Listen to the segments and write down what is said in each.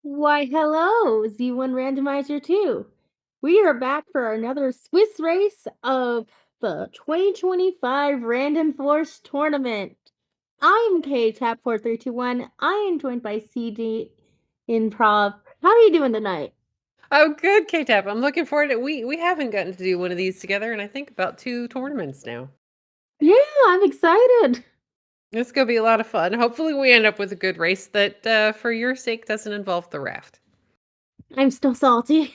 Why, hello, Z1 Randomizer 2. We are back for another Swiss race of the 2025 Randomforce tournament. I'm KTap4321. I am joined by CD Improv. How are you doing tonight? Oh, good, K-Tap. I'm looking forward to we haven't gotten to do one of these together in I think about 2 tournaments now. Yeah, I'm excited. It's gonna be a lot of fun. Hopefully, we end up with a good race that, for your sake, doesn't involve the raft. I'm still salty.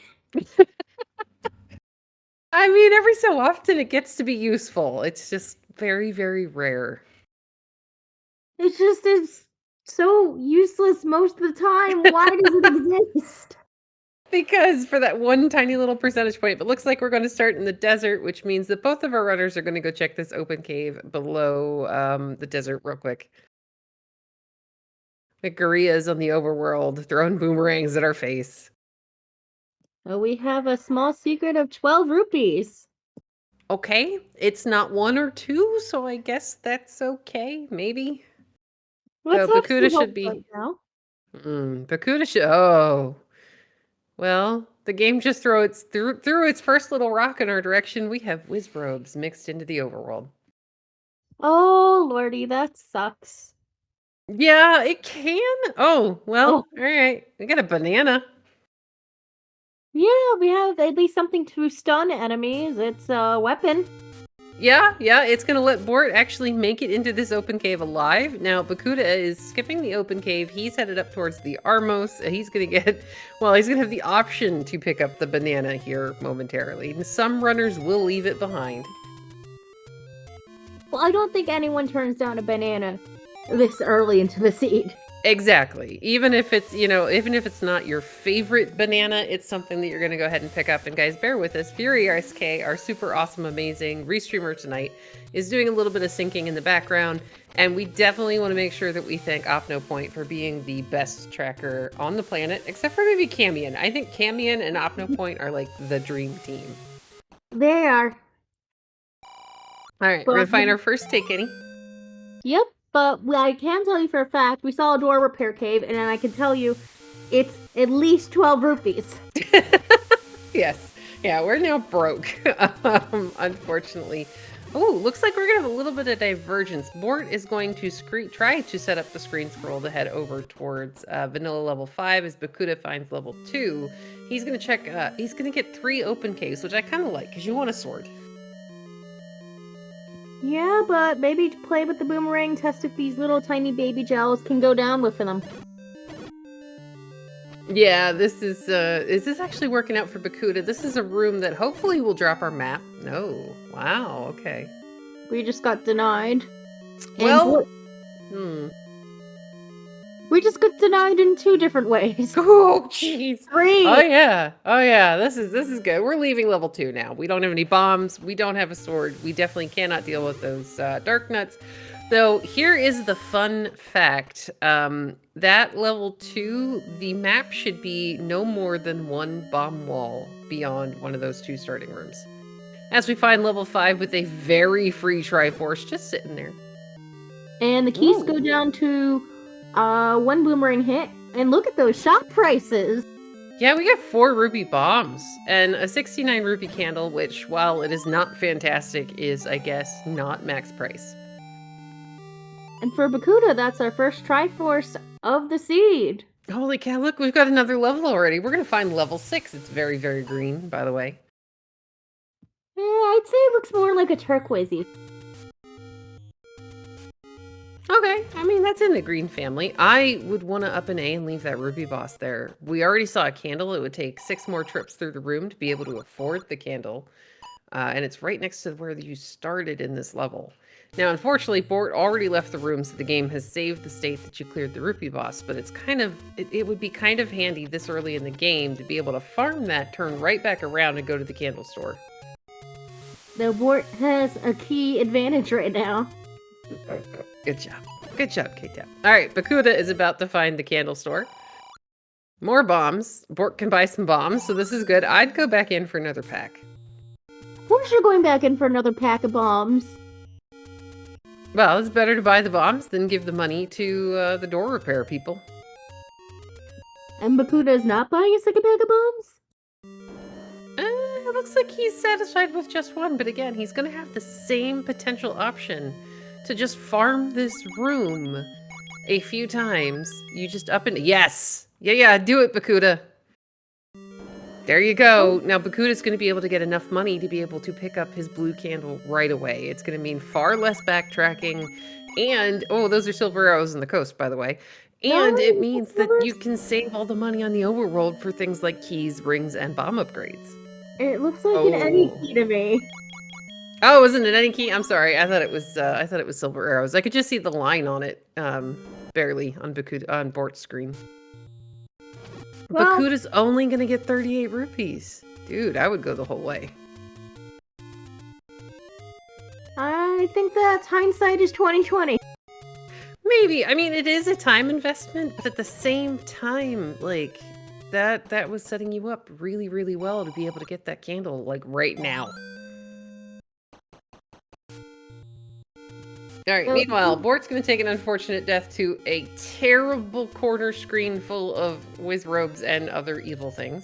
I mean, every so often it gets to be useful. It's just very, very rare. It's so useless most of the time. Why does it exist? Because for that one tiny little percentage point, but looks like we're gonna start in the desert, which means that both of our runners are gonna go check this open cave below, the desert real quick. The gorillas on the overworld throwing boomerangs at our face. We have a small secret of 12 rupees. Okay, it's not 1 or 2, so I guess that's okay, maybe. Let's So have some Bakuda should hope right be now. Bakuda should well, the game just threw its first little rock in our direction. We have Wizrobes mixed into the overworld. Oh, lordy, that sucks. Yeah, it can. Oh, well, Oh, all right. We got a banana. yeah, we have at least something to stun enemies. It's a weapon. Yeah, it's gonna let Bort actually make it into this open cave alive. Now, Bakuda is skipping the open cave. He's headed up towards the Armos. He's gonna get, well, he's gonna have the option to pick up the banana here momentarily. And some runners will leave it behind. Well, I don't think anyone turns down a banana this early into the seed. Exactly. Even if it's, even if it's not your favorite banana, it's something that you're going to go ahead and pick up. And guys, bear with us. Fury RSK, our super awesome, amazing restreamer tonight, is doing a little bit of syncing in the background. And we definitely want to make sure that we thank OpnoPoint for being the best tracker on the planet, except for maybe Camion. I think Camion and OpnoPoint are like the dream team. They are. All right, we're going But to find our first take, Kenny. yep, but I can tell you for a fact we saw a door repair cave, and I can tell you it's at least 12 rupees. Yes. Yeah, we're now broke, unfortunately. Oh, looks like we're going to have a little bit of divergence. Bort is going to try to set up the screen scroll to head over towards vanilla level 5 as Bakuda finds level 2. He's going to check, he's going to get 3 open caves, which I kind of like because you want a sword. Yeah, but maybe play with the boomerang, test if these little tiny baby gels can go down with them. Yeah, this is this actually working out for Bakuda? This is a room that hopefully will drop our map. No. Wow, okay. We just got denied. Well, we just got denied in 2 different ways. Oh, jeez. 3. Oh, yeah. Oh, yeah. This is good. We're leaving level 2 now. We don't have any bombs. We don't have a sword. We definitely cannot deal with those dark nuts. Though, here is the fun fact. That level 2, the map should be no more than 1 bomb wall beyond one of those 2 starting rooms. As we find level 5 with a very free Triforce just sitting there. And the keys go down to 1 boomerang hit. And look at those shop prices. Yeah, we got 4 rupee bombs and a 69 rupee candle, which, while it is not fantastic, is, I guess, not max price. And for Bakuda, that's our first Triforce of the seed. Holy cow, look, we've got another level already. We're going to find level 6. It's very, very green, by the way. Yeah, I'd say it looks more like a turquoisey. Okay, I mean, that's in the green family. I would want to up an A and leave that rupee boss there. We already saw a candle. It would take 6 more trips through the room to be able to afford the candle. And it's right next to where you started in this level. Now, unfortunately, Bort already left the room, so the game has saved the state that you cleared the rupee boss, but it's kind of, it would be kind of handy this early in the game to be able to farm that, turn right back around, and go to the candle store. The Bort has a key advantage right now. Good job. Good job, K-Tap. All right, Bakuda is about to find the candle store. More bombs. Bort can buy some bombs, so this is good. I'd go back in for another pack. Of course you're going back in for another pack of bombs. Well, it's better to buy the bombs than give the money to the door repair people. And Bakuda is not buying a second bag of bombs? It looks like he's satisfied with just one, but again, he's gonna have the same potential option to just farm this room a few times. You just up and yes! Yeah, do it, Bakuda. There you go. Now, Bakuda's going to be able to get enough money to be able to pick up his blue candle right away. It's going to mean far less backtracking. And, oh, those are silver arrows in the coast, by the way. And it means that you can save all the money on the overworld for things like keys, rings, and bomb upgrades. It looks like an Eddie key to me. Oh, wasn't it any key? I'm sorry. I thought it was silver arrows. I could just see the line on it, barely on Bort's screen. Well, Bakuda's only gonna get 38 rupees. Dude, I would go the whole way. I think that hindsight is 2020. Maybe. I mean, it is a time investment, but at the same time, like, that was setting you up really, really well to be able to get that candle, like, right now. Alright, meanwhile, Bort's gonna take an unfortunate death to a terrible corner screen full of wizrobes and other evil things.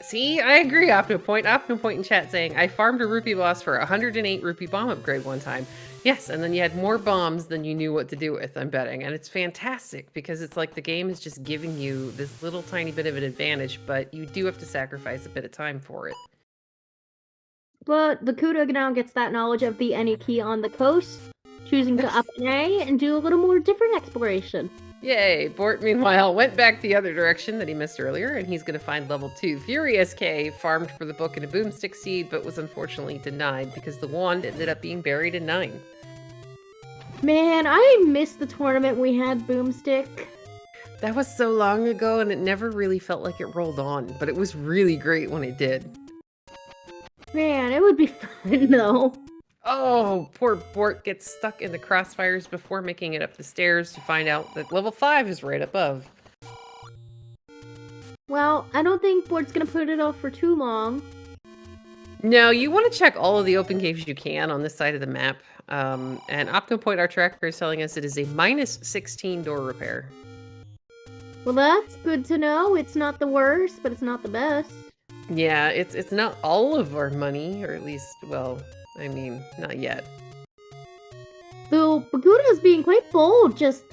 See, I agree, Optopoint. Optopoint in chat saying, I farmed a rupee boss for 108 rupee bomb upgrade one time. Yes, and then you had more bombs than you knew what to do with, I'm betting. And it's fantastic, because it's like the game is just giving you this little tiny bit of an advantage, but you do have to sacrifice a bit of time for it. But Bakuda now gets that knowledge of the any key on the coast, choosing to up an A and do a little more different exploration. Yay! Bort, meanwhile, went back the other direction that he missed earlier, and he's going to find level 2. Fury SK farmed for the book and a boomstick seed, but was unfortunately denied because the wand ended up being buried in 9. Man, I missed the tournament we had boomstick. That was so long ago, and it never really felt like it rolled on, but it was really great when it did. Man, it would be fun, though. Oh, poor Bort gets stuck in the crossfires before making it up the stairs to find out that level 5 is right above. Well, I don't think Bort's gonna put it off for too long. No, you want to check all of the open caves you can on this side of the map. And Optopoint, our tracker, is telling us it is a minus 16 door repair. Well, that's good to know. It's not the worst, but it's not the best. Yeah, it's not all of our money, or at least, well, I mean, not yet. Though Bakuda is being quite bold, is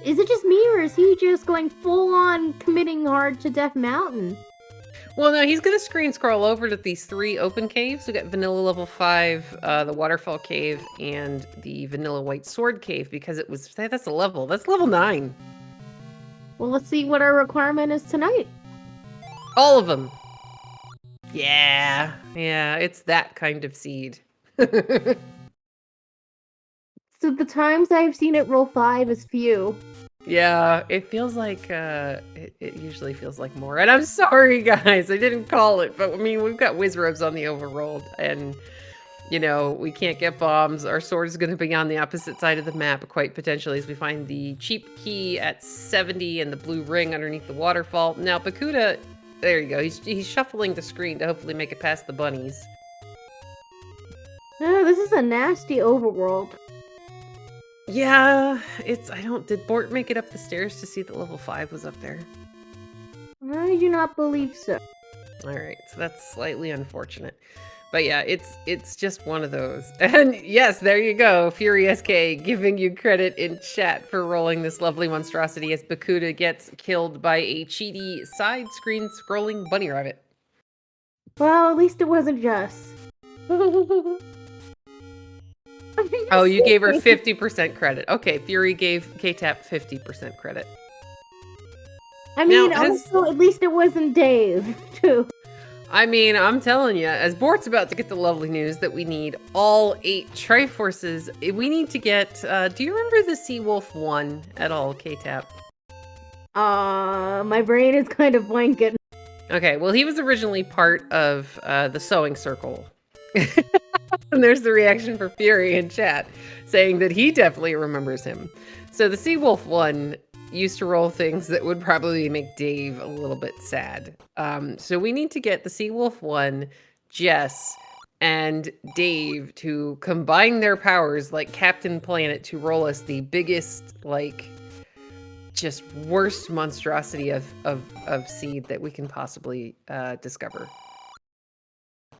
it just me, or is he just going full-on committing hard to Death Mountain? Well, no, he's going to screen scroll over to these 3 open caves. We got Vanilla Level 5, the Waterfall Cave, and the Vanilla White Sword Cave, because it was, that's a level. That's level 9. Well, let's see what our requirement is tonight. All of them. Yeah, it's that kind of seed. So the times I've seen it roll 5 is few. Yeah, it feels like, it usually feels like more. And I'm sorry, guys, I didn't call it, but I mean, we've got wizrobes on the overworld, and, you know, we can't get bombs. Our sword is going to be on the opposite side of the map, quite potentially, as we find the cheap key at 70 and the blue ring underneath the waterfall. Now, Bakuda, there you go, he's shuffling the screen to hopefully make it past the bunnies. Oh, this is a nasty overworld. Yeah, did Bort make it up the stairs to see that level 5 was up there? I do not believe so. Alright, so that's slightly unfortunate. But yeah, it's just one of those. And yes, there you go, Fury SK giving you credit in chat for rolling this lovely monstrosity as Bakuda gets killed by a cheaty side-screen scrolling bunny rabbit. Well, at least it wasn't Jess. Oh, you gave her 50% credit. Okay, Fury gave K-Tap 50% credit. I mean, also, at least it wasn't Dave, too. I mean, I'm telling you, as Bort's about to get the lovely news that we need all 8 Triforces, we need to get, do you remember the Seawolf 1 at all, K-Tap? My brain is kind of blanking. Okay, well, he was originally part of the Sewing Circle. And there's the reaction for Fury in chat, saying that he definitely remembers him. So the Seawolf 1 used to roll things that would probably make Dave a little bit sad. So we need to get the Seawolf 1, Jess, and Dave to combine their powers like Captain Planet to roll us the biggest, like, just worst monstrosity of seed that we can possibly discover.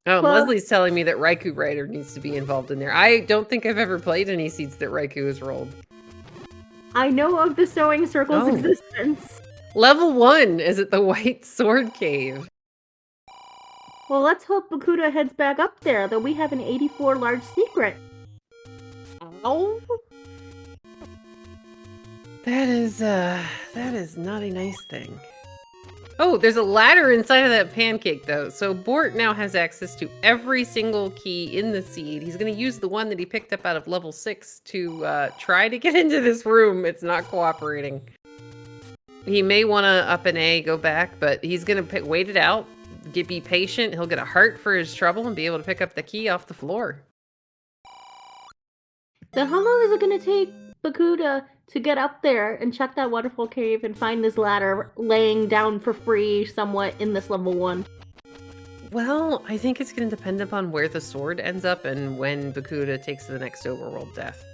Oh, and Well, Leslie's telling me that Raikou Rider needs to be involved in there. I don't think I've ever played any seeds that Raikou has rolled. I know of the sewing circle's Oh. existence. Level 1 is at the White Sword Cave. Well, let's hope Bakuda heads back up there, though we have an 84 large secret. Oh. That is not a nice thing. Oh, there's a ladder inside of that pancake, though. So Bort now has access to every single key in the seed. He's going to use the one that he picked up out of level 6 to try to get into this room. It's not cooperating. He may want to up an A, go back, but he's going to wait it out, be patient. He'll get a heart for his trouble and be able to pick up the key off the floor. Then how long is it going to take Bakuda to get up there and check that waterfall cave and find this ladder laying down for free somewhat in this level 1? Well, I think it's going to depend upon where the sword ends up and when Bakuda takes the next overworld death.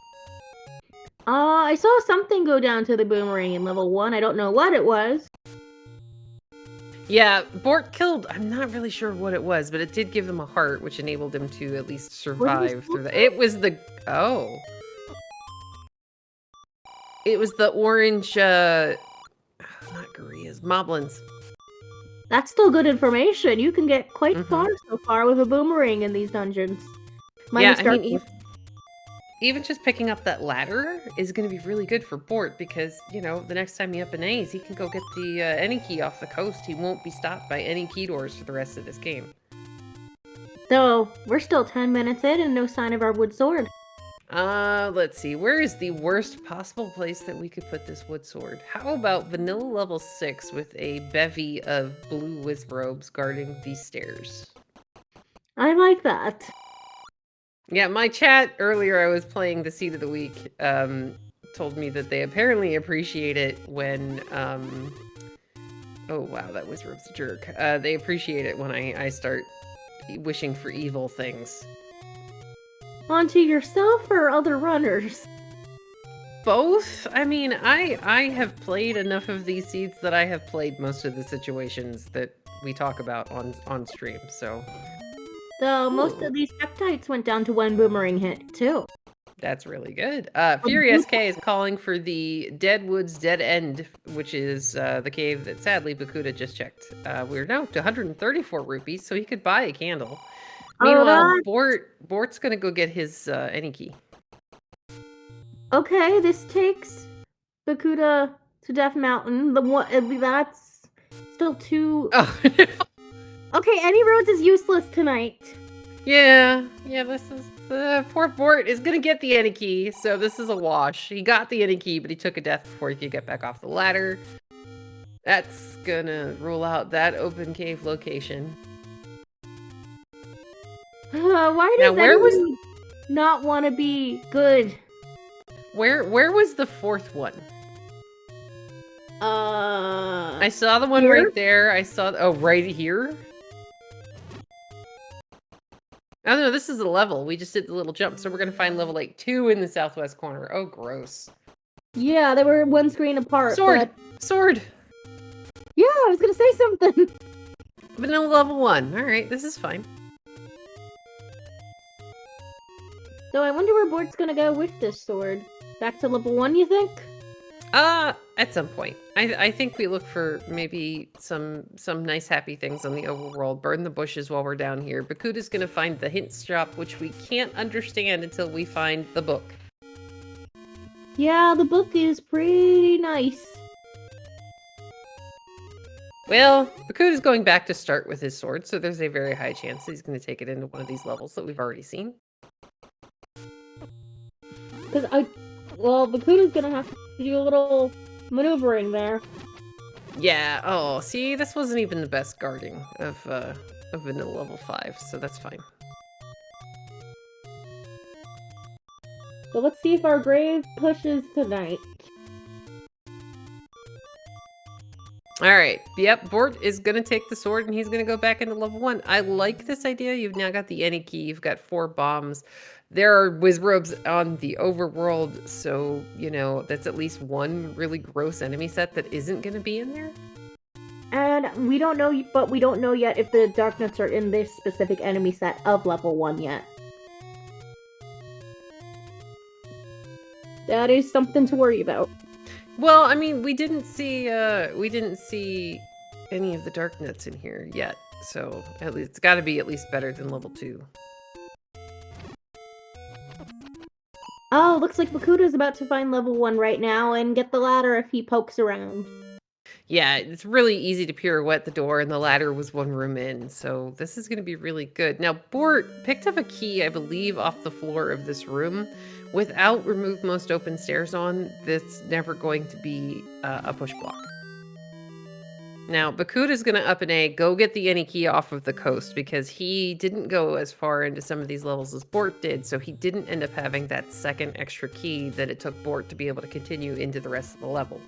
I saw something go down to the boomerang in level 1. I don't know what it was. Yeah, Bort killed, I'm not really sure what it was, but it did give him a heart, which enabled him to at least survive through that. It was the, oh. It was the orange, not Gurias, Moblins. That's still good information. You can get quite far so far with a boomerang in these dungeons. Yeah, I mean, even just picking up that ladder is going to be really good for Bort because, you know, the next time he up an A's, he can go get the any key off the coast. He won't be stopped by any key doors for the rest of this game. Though, we're still 10 minutes in and no sign of our wood sword. Let's see. Where is the worst possible place that we could put this wood sword? How about vanilla level 6 with a bevy of blue wizrobes guarding these stairs? I like that. Yeah, my chat earlier, I was playing the Seed of the Week, told me that they apparently appreciate it when, oh wow, that wizrobe's a jerk. They appreciate it when I start wishing for evil things. Onto yourself or other runners? Both. I mean, I have played enough of these seeds that I have played most of the situations that we talk about on stream, so. Though most of these peptides went down to 1 boomerang hit, too. That's really good. Fury SK is calling for the Dead Woods Dead End, which is the cave that sadly Bakuda just checked. We're now up to 134 rupees, so he could buy a candle. Meanwhile, Bort's gonna go get his any key. Okay, this takes Bakuda to Death Mountain. That's still 2. Oh. Okay, any roads is useless tonight. Yeah, this is the poor Bort is gonna get the any key, so this is a wash. He got the any key, but he took a death before he could get back off the ladder. That's gonna rule out that open cave location. Why does anyone not want to be good? Where was the 4th one? I saw the one right there. I saw, oh, right here? Oh no, this is a level. We just did the little jump, so we're gonna find level 2 in the southwest corner. Oh, gross. Yeah, they were 1 screen apart. Sword! Sword! Yeah, I was gonna say something. Vanilla level 1. Alright, this is fine. So I wonder where Bort's gonna go with this sword. Back to level 1, you think? At some point. I think we look for maybe some nice happy things on the overworld. Burn the bushes while we're down here. Bakuda's gonna find the hints shop, which we can't understand until we find the book. Yeah, the book is pretty nice. Well, Bakuda's going back to start with his sword, so there's a very high chance he's going to take it into one of these levels that we've already seen. Well, Bakuda's gonna have to do a little maneuvering there. Yeah, oh, see, this wasn't even the best guarding of vanilla level 5, so that's fine. So let's see if our grave pushes tonight. All right. Yep. Bort is going to take the sword and he's going to go back into level 1. I like this idea. You've now got the any key. You've got 4 bombs. There are wizrobes on the overworld. So, that's at least one really gross enemy set that isn't going to be in there. And we don't know, but we don't know yet if the Darknuts are in this specific enemy set of level 1 yet. That is something to worry about. Well, I mean, we didn't see any of the Darknuts in here yet. So, at least it's got to be at least better than level 2. Oh, looks like Bakuda's about to find level 1 right now and get the ladder if he pokes around. Yeah, it's really easy to pirouette the door, and the ladder was 1 room in, so this is going to be really good. Now, Bort picked up a key, I believe, off the floor of this room. Without remove most open stairs on, that's never going to be a push block. Now, Bakuda's going to up an A, go get the any key off of the coast, because he didn't go as far into some of these levels as Bort did, so he didn't end up having that second extra key that it took Bort to be able to continue into the rest of the level.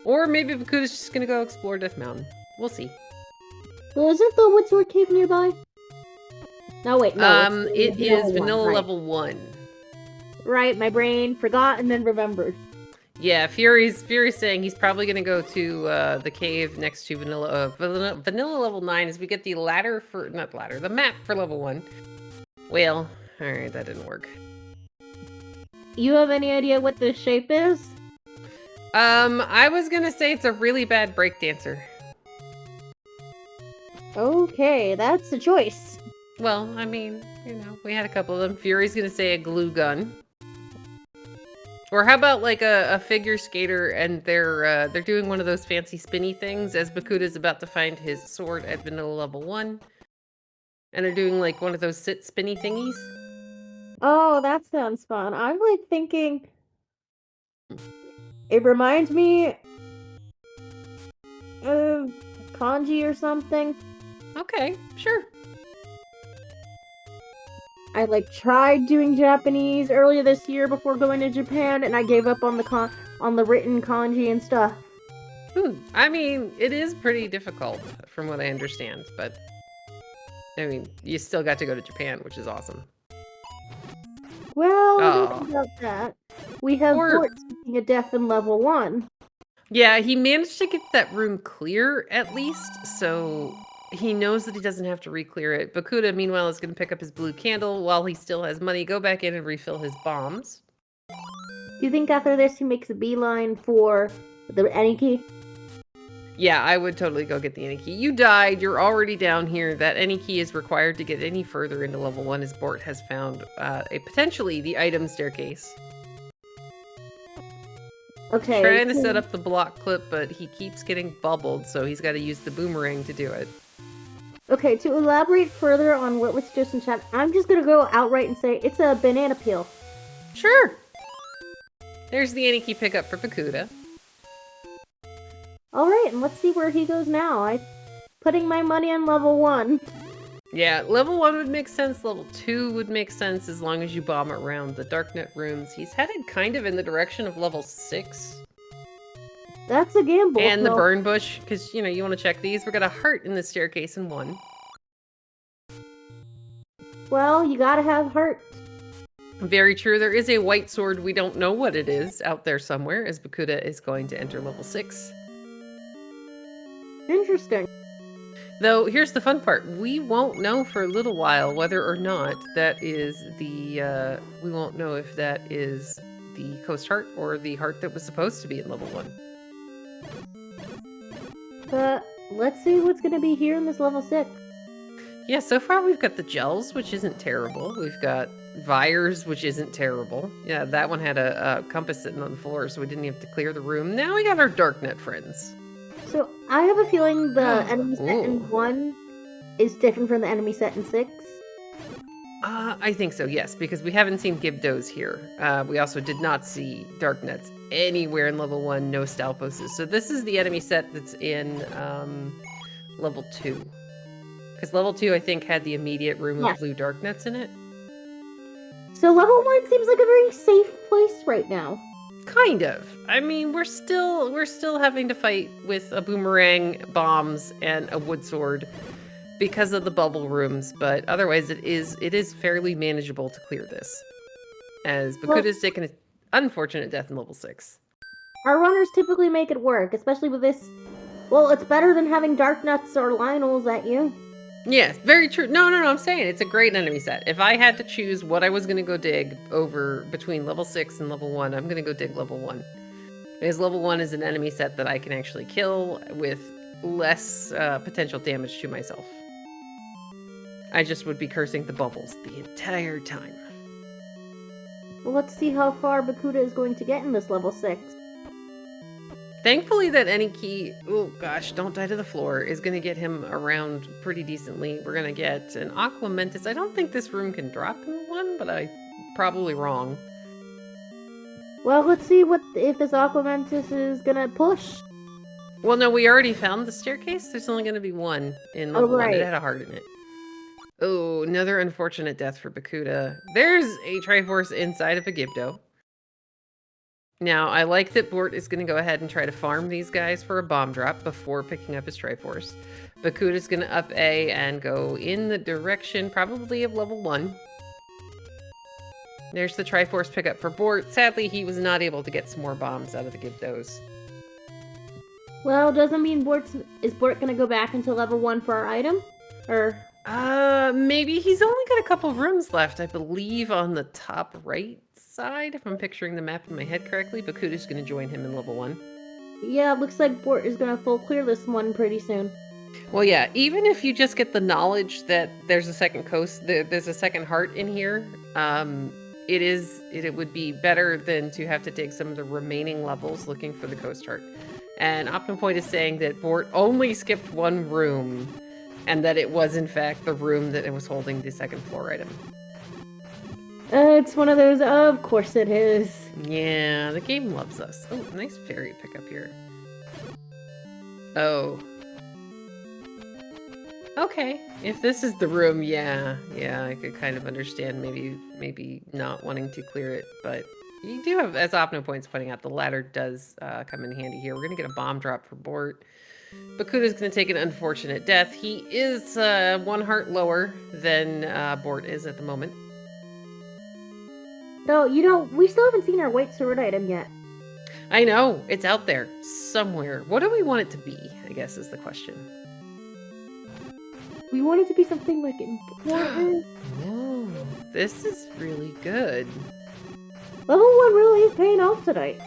Or maybe Bakuda's just gonna go explore Death Mountain. We'll see. Well, isn't the Woodsword Cave nearby? No, wait, no. It is vanilla level 1. Right, my brain forgot and then remembered. Yeah, Fury's saying he's probably gonna go to the cave next to vanilla level 9 as we get the the map for level 1. Well, alright, that didn't work. You have any idea what this shape is? I was gonna say it's a really bad breakdancer. Okay, that's the choice. Well, I mean, we had a couple of them. Fury's gonna say a glue gun. Or how about like a figure skater and they're doing one of those fancy spinny things as Bakuda's about to find his sword at vanilla level 1. And they're doing like one of those sit spinny thingies. Oh, that sounds fun. I'm like thinking it reminds me of kanji or something. Okay, sure. I tried doing Japanese earlier this year before going to Japan, and I gave up on the written kanji and stuff. I mean, it is pretty difficult from what I understand, but I mean, you still got to go to Japan, which is awesome. Well, about that. We have Bort speaking a death in level 1. Yeah, he managed to get that room clear at least, so he knows that he doesn't have to re-clear it. Bakuda, meanwhile, is going to pick up his blue candle while he still has money, go back in and refill his bombs. Do you think after this he makes a beeline for the any key? Yeah, I would totally go get the any key. You died. You're already down here. That any key is required to get any further into level 1 as Bort has found potentially the item staircase. Okay. Trying to set up the block clip, but he keeps getting bubbled, so he's got to use the boomerang to do it. Okay, to elaborate further on what was just in chat, I'm just gonna go outright and say it's a banana peel. Sure. There's the any key pickup for Bakuda. Alright, and let's see where he goes now. I'm putting my money on level 1. Yeah, level 1 would make sense. Level 2 would make sense as long as you bomb around the Darknet rooms. He's headed kind of in the direction of level 6. That's a gamble. And the burn bush, because, you want to check these. We've got a heart in the staircase in 1. Well, you gotta have heart. Very true. There is a white sword. We don't know what it is out there somewhere, as Bakuda is going to enter level 6. Interesting. Though, here's the fun part. We won't know for a little while whether or not that is the, we won't know if that is the coast heart or the heart that was supposed to be in level 1. But let's see what's gonna be here in this level 6. Yeah, so far we've got the gels, which isn't terrible. We've got Vires, which isn't terrible. Yeah, that one had a compass sitting on the floor, so we didn't have to clear the room. Now we got our Darknet friends. So, I have a feeling the enemy set in 1 is different from the enemy set in 6. I think so, yes, because we haven't seen Gibdos here. We also did not see Darknets anywhere in level 1, no Stalfoses. So this is the enemy set that's in level 2. Because level 2, I think, had the immediate room of blue Darknets in it. So level 1 seems like a very safe place right now. Kind of. I mean, we're still having to fight with a boomerang, bombs, and a wood sword because of the bubble rooms, but otherwise it is fairly manageable to clear this. As Well, Bakuda's taken an unfortunate death in level 6. our runners typically make it work, especially with this. Well, it's better than having Dark Nuts or Lionels at you. Yes, very true. No, I'm saying it's a great enemy set. If I had to choose what I was going to go dig over between level 6 and level 1, I'm going to go dig level 1. Because level 1 is an enemy set that I can actually kill with less potential damage to myself. I just would be cursing the bubbles the entire time. Well, let's see how far Bakuda is going to get in this level 6. Thankfully, that any key, oh gosh, don't die to the floor, is going to get him around pretty decently. We're going to get an Aqua Mentis. I don't think this room can drop in one, but I'm probably wrong. Well, let's see what if this Aquamentus is gonna push. Well, no, we already found the staircase. There's only going to be one in level 1. It Right. had a heart in it. Oh, another unfortunate death for Bakuda. There's a Triforce inside of a Gibdo. Now, I like that Bort is going to go ahead and try to farm these guys for a bomb drop before picking up his Triforce. Bakuda's going to up A and go in the direction probably of level 1. There's the Triforce pickup for Bort. Sadly, he was not able to get some more bombs out of the Gibdos. Well, doesn't mean is Bort gonna go back into level 1 for our item? Or Maybe he's only got a couple rooms left, I believe, on the top right side, if I'm picturing the map in my head correctly. Bakuda's going to join him in level 1. yeah, it looks like Bort is gonna full clear this one pretty soon. Well, yeah, even if you just get the knowledge that there's a second coast, there's a second heart in here, it would be better than to have to dig some of the remaining levels looking for the coast heart. And OptiPoint is saying that Bort only skipped one room, and that it was in fact the room that it was holding the second floor item. It's one of those. Of course it is. Yeah, the game loves us. Oh, nice fairy pickup here. Oh. Okay, if this is the room, yeah, I could kind of understand maybe not wanting to clear it, but you do have, as OptiPoint's pointing out, the ladder does come in handy here. We're gonna get a bomb drop for Bort. Bakuda's gonna take an unfortunate death. He is 1 heart lower than Bort is at the moment. No, we still haven't seen our white sword item yet. I know, it's out there somewhere. What do we want it to be, I guess is the question. We want it to be something like important. Oh, this is really good. Level 1 really is paying off tonight.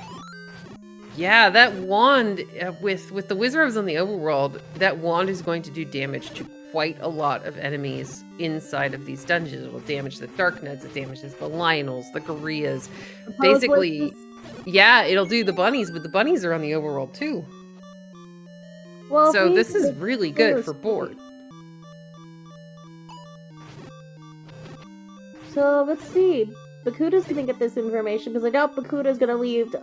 Yeah, that wand, with the Wizards on the overworld, that wand is going to do damage to quite a lot of enemies inside of these dungeons. It'll damage the Dark Nuts, it damages the Lionels, the Gorillas. Basically, yeah, it'll do the bunnies, but the bunnies are on the overworld too. Well, so this is really good for Bort. So let's see. Bakuda's gonna get this information because I doubt Bakuda's gonna leave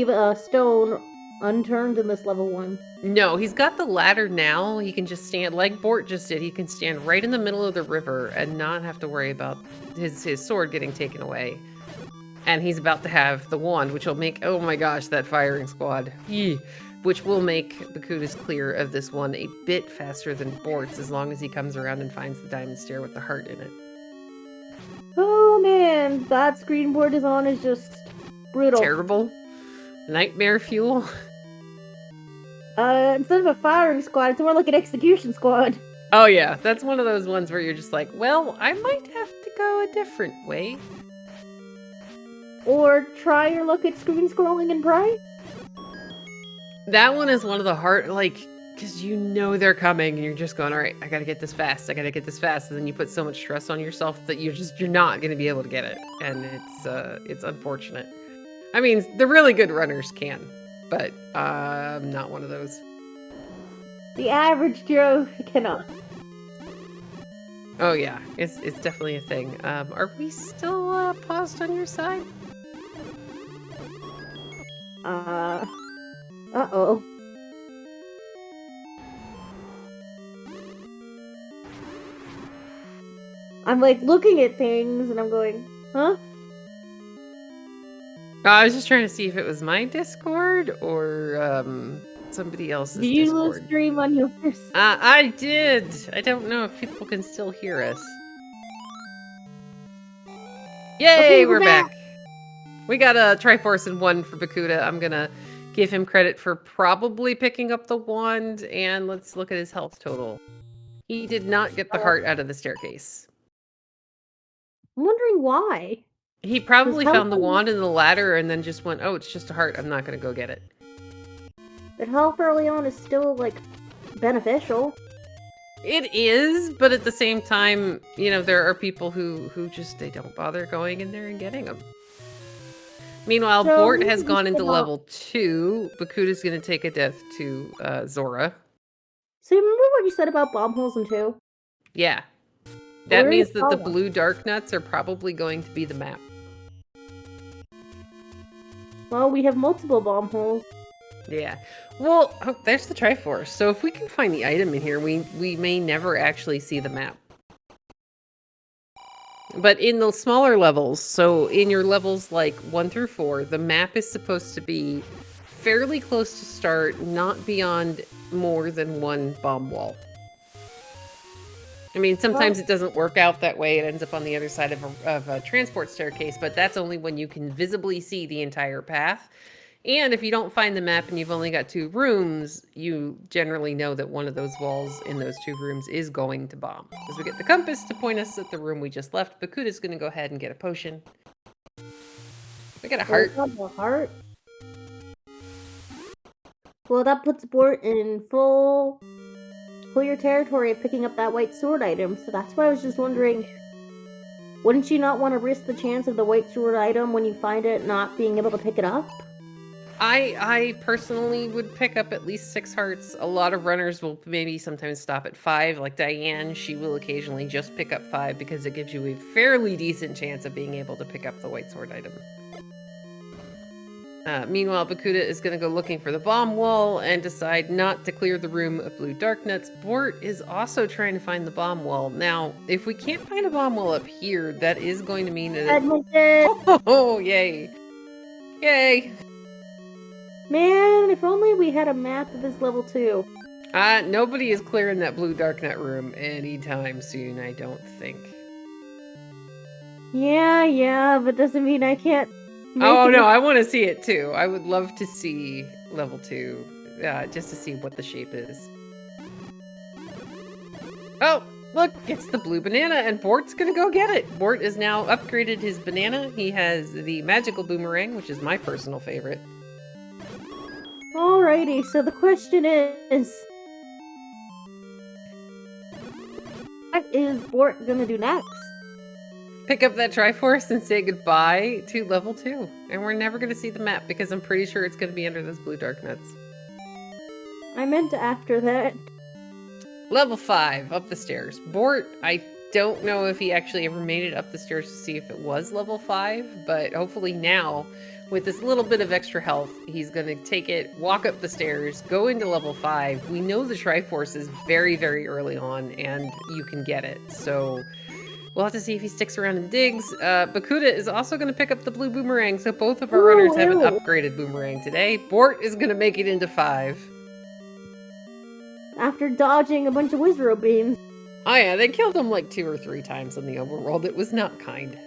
a stone unturned in this level 1. No, he's got the ladder now. He can just stand, like Bort just did, he can stand right in the middle of the river and not have to worry about his sword getting taken away. And he's about to have the wand, which will make, oh my gosh, that firing squad. Yee. Which will make Bakuda's clear of this one a bit faster than Bort's, as long as he comes around and finds the diamond stair with the heart in it. Oh man, that screen Bort is on is just brutal. Terrible. Nightmare fuel. Instead of a firing squad, it's more like an execution squad. Oh yeah, that's one of those ones where you're just like, well, I might have to go a different way. Or try your luck at screen scrolling and pray. That one is one of the hard, like, because you know they're coming and you're just going, all right, I gotta get this fast, and then you put so much stress on yourself that you're not gonna be able to get it, and it's unfortunate. I mean, the really good runners can, but I'm not one of those. The average Joe cannot. Oh yeah, it's definitely a thing. Are we still paused on your side? Uh-oh. I'm like looking at things and I'm going, huh? I was just trying to see if it was my Discord or somebody Did else's you live Discord. stream on yours? I did. I don't know if people can still hear us. Yay, Okay, we're back. back. We got a Triforce and 1 for Bakuda. I'm gonna give him credit for probably picking up the wand, and let's look at his health total. He did not get the heart out of the staircase. I'm wondering why. He 'Cause probably health found the wand in the ladder and then just went, oh, it's just a heart. I'm not gonna go get it. but health early on is still, like, beneficial. It is, but at the same time, you know, there are people who just, they don't bother going in there and getting them. Meanwhile, So, Bort what has did you gone say into about... level 2. Bakuda's gonna take a death to Zora. So, you remember what you said about bomb holes in 2? Yeah. Well, That we already means that saw the one. blue dark nuts are probably going to be the map. Well, we have multiple bomb holes. Yeah. Well, oh, there's the Triforce. So if we can find the item in here, we may never actually see the map. But in the smaller levels, so in your levels like 1 through 4, the map is supposed to be fairly close to start, not beyond more than one bomb wall. I mean, sometimes Well, it doesn't work out that way. It ends up on the other side of a transport staircase, but that's only when you can visibly see the entire path. And if you don't find the map and you've only got 2 rooms, you generally know that one of those walls in those 2 rooms is going to bomb. As we get the compass to point us at the room we just left, Bakuda's going to go ahead and get a potion. We got a heart. a heart. Well, that puts Bort in full clear territory of picking up that white sword item, so that's why I was just wondering, wouldn't you not want to risk the chance of the white sword item when you find it not being able to pick it up? I personally would pick up at least 6 hearts. A lot of runners will maybe sometimes stop at 5. Like Diane, she will occasionally just pick up 5 because it gives you a fairly decent chance of being able to pick up the white sword item. Meanwhile, Bakuda is going to go looking for the bomb wall and decide not to clear the room of blue dark nuts. Bort is also trying to find the bomb wall. Now, if we can't find a bomb wall up here, that is going to mean that Edmonton! Oh, yay. Yay. Man, if only we had a map of this level 2. Nobody is clearing that blue dark nut room anytime soon, I don't think. Yeah, but doesn't mean I can't make Oh, it. no, I want to see it too. I would love to see level 2, just to see what the shape is. Oh, look, it's the blue banana, and Bort's gonna go get it. Bort is now upgraded his banana. He has the magical boomerang, which is my personal favorite. Alrighty, so the question is, what is Bort gonna do next? Pick up that Triforce and say goodbye to level 2. And we're never gonna see the map because I'm pretty sure it's gonna be under those blue dark nuts. I meant after that. Level 5, up the stairs. Bort, I don't know if he actually ever made it up the stairs to see if it was level 5, but hopefully now, with this little bit of extra health, he's gonna take it, walk up the stairs, go into level 5. We know the Triforce is very, very early on, and you can get it, so we'll have to see if he sticks around and digs. Bakuda is also gonna pick up the blue boomerang, so both of our runners have an upgraded boomerang today. Bort is gonna make it into 5. After dodging a bunch of Wizro beams. Oh yeah, they killed him like 2 or 3 times in the overworld. It was not kind.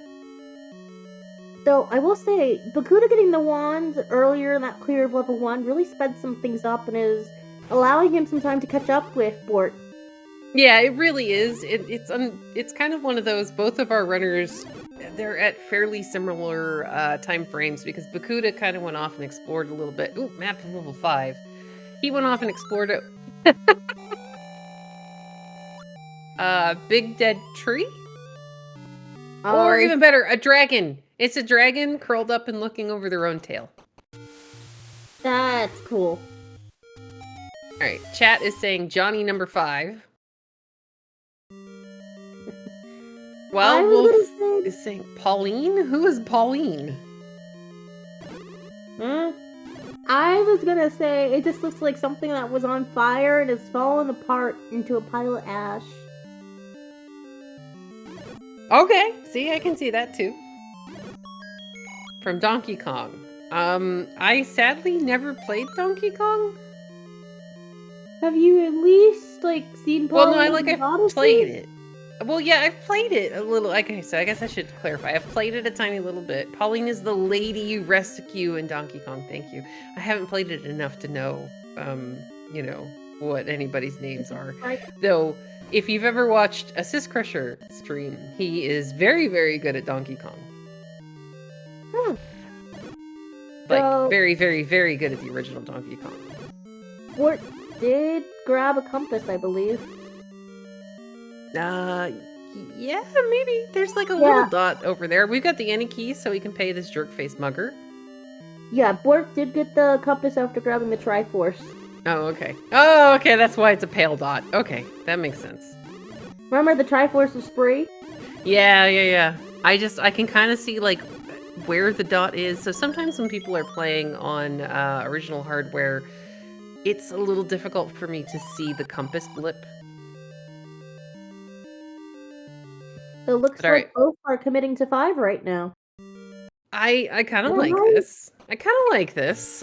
So, I will say, Bakuda getting the wand earlier in that clear of level 1 really sped some things up and is allowing him some time to catch up with Bort. Yeah, it really is. It's kind of one of those, both of our runners, they're at fairly similar time frames because Bakuda kind of went off and explored a little bit. Ooh, map of level 5. He went off and explored it. Big dead tree? Or even better, a dragon. It's a dragon curled up and looking over their own tail. That's cool. Alright, chat is saying Johnny number 5. Well, Wolf is saying Pauline? Who is Pauline? I was gonna say, it just looks like something that was on fire and has fallen apart into a pile of ash. Okay, see, I can see that too. From Donkey Kong. I sadly never played Donkey Kong. Have you at least, like, seen Well, no, Polynesian I've played Odyssey? it. Well, yeah, I've played it a little. Okay, so I guess I should clarify. I've played it a tiny little bit. Pauline is the lady you rescue in Donkey Kong. Thank you. I haven't played it enough to know, you know, what anybody's names are. Right. Though, if you've ever watched a Sis Crusher stream, he is very, very good at Donkey Kong. Hmm. Like, So, very, very, very good at the original Donkey Kong. Bort did grab a compass, I believe. Yeah, maybe. There's like a little dot over there. We've got the any key, so we can pay this jerk face mugger. Yeah, Bort did get the compass after grabbing the Triforce. Oh, okay. Oh, okay, that's why it's a pale dot. Okay, that makes sense. Remember, the Triforce was free? Yeah. I can kind of see, like, where the dot is. So sometimes when people are playing on original hardware, it's a little difficult for me to see the compass blip. So it looks But all like right. both are committing to 5 right now. I kind of Am like I? this. I kind of like this.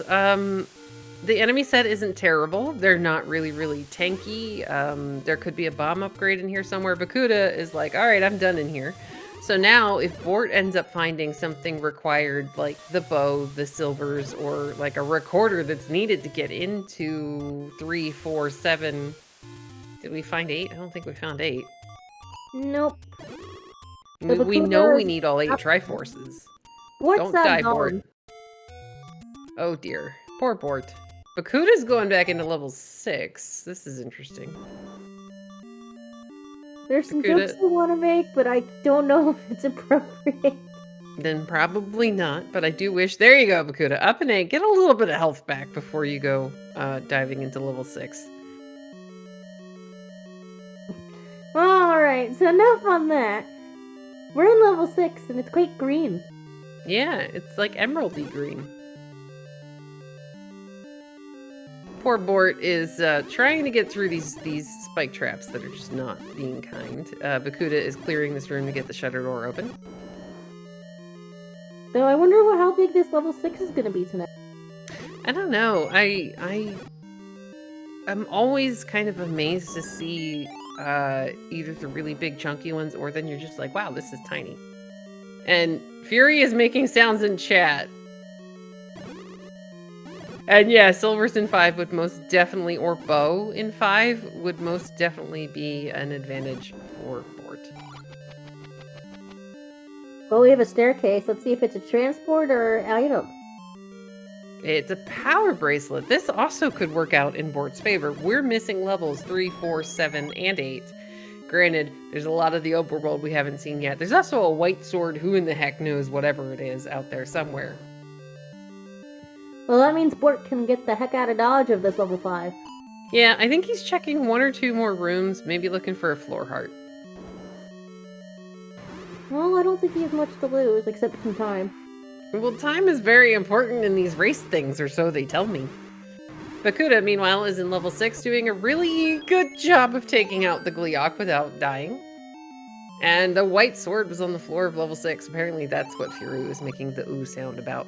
The enemy set isn't terrible. They're not really, really tanky. There could be a bomb upgrade in here somewhere. Bakuda is like, all right, I'm done in here. So now if Bort ends up finding something required, like the bow, the silvers, or like a recorder that's needed to get into 3, 4, 7. Did we find 8? I don't think we found 8. Nope. We know we need all 8 Triforces. Bort's Don't die, gone. Bort. Oh dear. Poor Bort. Bakuda's going back into level 6. This is interesting. There's some Bakuda, jokes I want to make, but I don't know if it's appropriate. then probably not, but I do wish. There you go, Bakuda. Up and 8. Get a little bit of health back before you go diving into level 6. Alright, so enough on that. We're in level 6, and it's quite green. Yeah, it's like emeraldy green. Poor Bort is trying to get through these spike traps that are just not being kind. Bakuda is clearing this room to get the shutter door open. So I wonder how big this level 6 is going to be tonight. I don't know. I'm always kind of amazed to see either the really big chunky ones, or then you're just like, wow, this is tiny. And Fury is making sounds in chat. And yeah, silvers in 5 would most definitely, or bow in 5 would most definitely be an advantage for Bort. Well, we have a staircase. Let's see if it's a transport or item. It's a power bracelet. This also could work out in Bort's favor. We're missing levels 3, 4, 7, and 8. Granted, there's a lot of the overworld we haven't seen yet. There's also a white sword, who in the heck knows, whatever it is, out there somewhere. Well, that means Bort can get the heck out of Dodge of this level 5. Yeah, I think he's checking 1 or 2 more rooms, maybe looking for a floor heart. Well, I don't think he has much to lose, except some time. Well, time is very important in these race things, or so they tell me. Bakuda, meanwhile, is in level 6, doing a really good job of taking out the Gliok without dying. And the white sword was on the floor of level 6. Apparently that's what Fury was making the ooh sound about.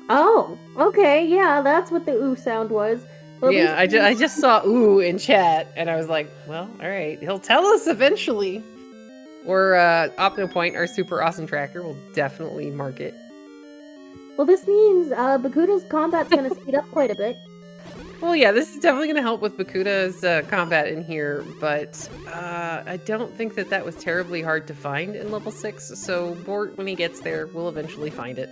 Oh, okay, yeah, that's what the ooh sound was. Well, yeah, I just saw ooh in chat, and I was like, well, alright, he'll tell us eventually. Or OpnoPoint, our super awesome tracker, will definitely mark it. Well, this means Bakuda's combat's going to speed up quite a bit. Well, yeah, this is definitely going to help with Bakuda's combat in here, but I don't think that was terribly hard to find in level 6, so Bort, when he gets there, will eventually find it.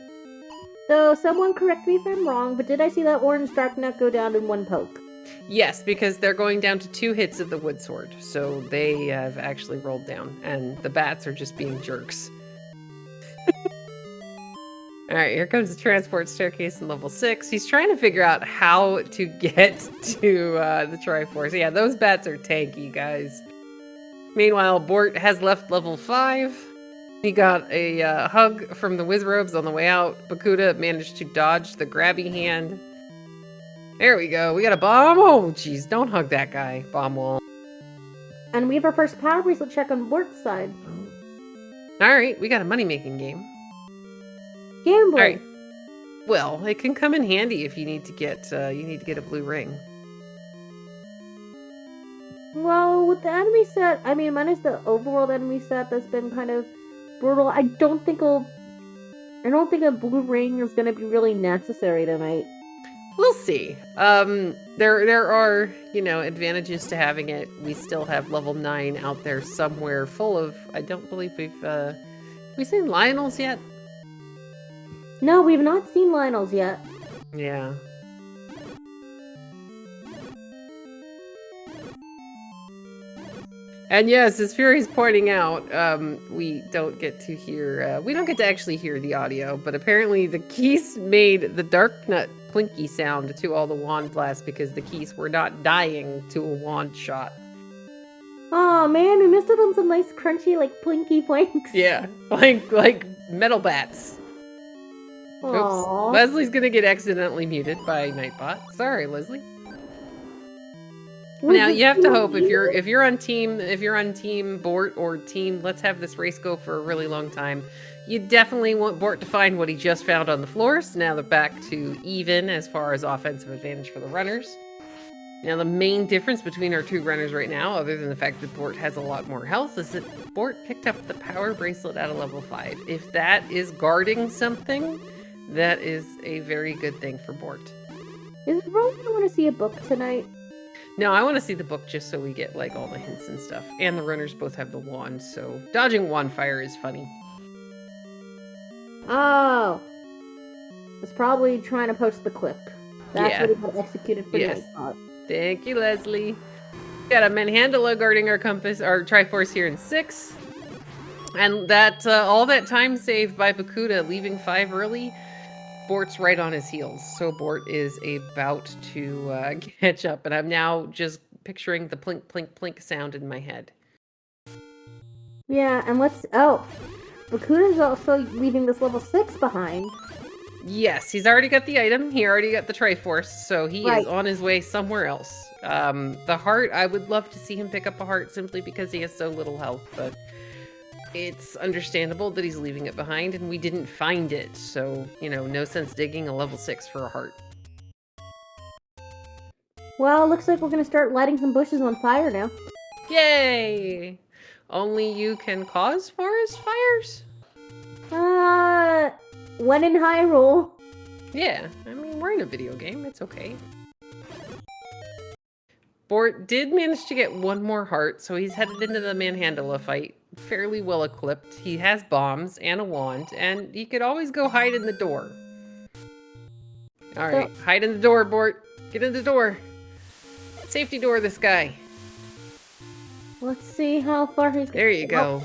So, someone correct me if I'm wrong, but did I see that orange Darknut go down in 1 poke? Yes, because they're going down to 2 hits of the wood sword, so they have actually rolled down, and the bats are just being jerks. Alright, here comes the transport staircase in level 6. He's trying to figure out how to get to the Triforce. Yeah, those bats are tanky, guys. Meanwhile, Bort has left level 5. He got a hug from the Wizrobes on the way out. Bakuda managed to dodge the grabby hand. There we go. We got a bomb. Oh, jeez. Don't hug that guy. Bomb wall. And we have our first power bracelet check on Bort's side. Alright, we got a money-making game. Gambling. Alright. Well, it can come in handy if you need to get a blue ring. Well, with the enemy set, I mean, minus the overworld enemy set that's been kind of brutal, I don't think a blue ring is gonna be really necessary tonight. We'll see. There are, advantages to having it. We still have level 9 out there somewhere full of, I don't believe have we seen Lionels yet? No, we've not seen Lionel's yet. Yeah. And yes, as Fury's pointing out, we don't get to actually hear the audio, but apparently the keys made the dark nut plinky sound to all the wand blasts because the keys were not dying to a wand shot. Oh man, we missed out on some nice crunchy like plinky planks. Yeah, like metal bats. Aww. Oops, Leslie's gonna get accidentally muted by Nightbot. Sorry, Leslie. Now you have to hope if you're on team Bort or team let's have this race go for a really long time. You definitely want Bort to find what he just found on the floors. Now they're back to even as far as offensive advantage for the runners. Now the main difference between our two runners right now, other than the fact that Bort has a lot more health, is that Bort picked up the power bracelet at a level 5. If that is guarding something, that is a very good thing for Bort. Is it wrong I want to see a book tonight? No, I want to see the book just so we get like all the hints and stuff. And the runners both have the wand, so dodging wand fire is funny. Oh. It's probably trying to post the clip. That's Yeah. what it got executed for Yes. Nightbot. Thank you, Leslie. Got a Manhandla guarding our compass, our Triforce here in 6. And that all that time saved by Bakuda leaving 5 early, Bort's right on his heels. So Bort is about to catch up, and I'm now just picturing the plink, plink, plink sound in my head. Yeah, and Bakuda's also leaving this level 6 behind. Yes, he's already got the item. He already got the Triforce, so he Right. is on his way somewhere else. The heart, I would love to see him pick up a heart simply because he has so little health, but it's understandable that he's leaving it behind, and we didn't find it, so, no sense digging a level 6 for a heart. Well, looks like we're gonna start lighting some bushes on fire now. Yay! Only you can cause forest fires? When in Hyrule. Yeah, I mean, we're in a video game. It's okay. Bort did manage to get one more heart, so he's headed into the Manhandla fight fairly well equipped. He has bombs and a wand, and he could always go hide in the door. Alright, hide in the door, Bort. Get in the door. Safety door this guy. Let's see how far he's. There you go.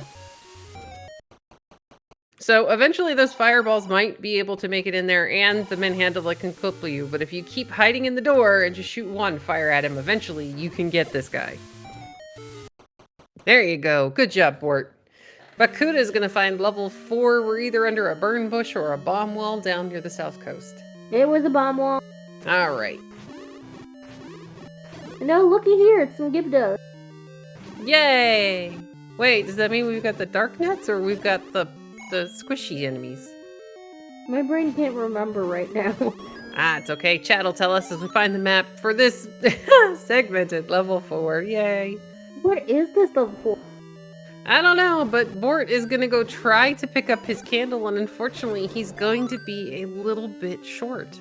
So eventually those fireballs might be able to make it in there and the Manhandla can cripple you, but if you keep hiding in the door and just shoot one fire at him, eventually you can get this guy. There you go. Good job, Bort. Bakuda is going to find level 4. We're either under a burn bush or a bomb wall down near the south coast. It was a bomb wall. Alright. No, looky here, it's some Gibdos. Yay! Wait, does that mean we've got the dark nuts or we've got the squishy enemies? My brain can't remember right now. It's okay. Chat will tell us as we find the map for this segmented level 4. Yay. What is this level 4? I don't know, but Bort is going to go try to pick up his candle, and unfortunately, he's going to be a little bit short.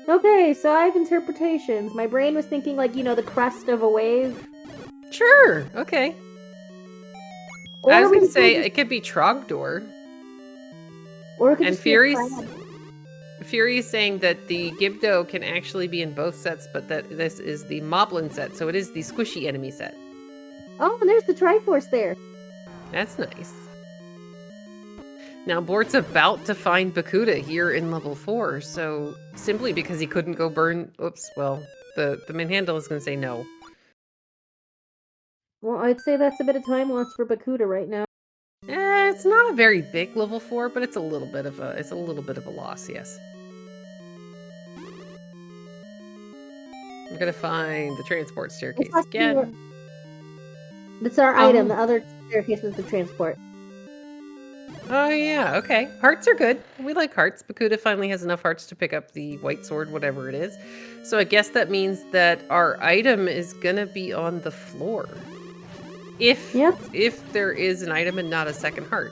Okay, so I have interpretations. My brain was thinking like, the crest of a wave. Sure, okay. Or I was we going to could say, just- it could be Trogdor. Or it could And just be a crab. Fury is saying that the Gibdo can actually be in both sets, but that this is the Moblin set, so it is the squishy enemy set. Oh, and there's the Triforce there. That's nice. Now, Bort's about to find Bakuda here in level 4, so simply because he couldn't go burn... Oops, well, the Manhandle is going to say no. Well, I'd say that's a bit of time lost for Bakuda right now. It's not a very big level 4, but it's a little bit of a loss, yes. I'm gonna find the transport staircase again. That's our item. The other staircase is the transport. Oh, yeah, okay. Hearts are good. We like hearts. Bakuda finally has enough hearts to pick up the white sword, whatever it is. So I guess that means that our item is gonna be on the floor. If Yep. if there is an item and not a second heart.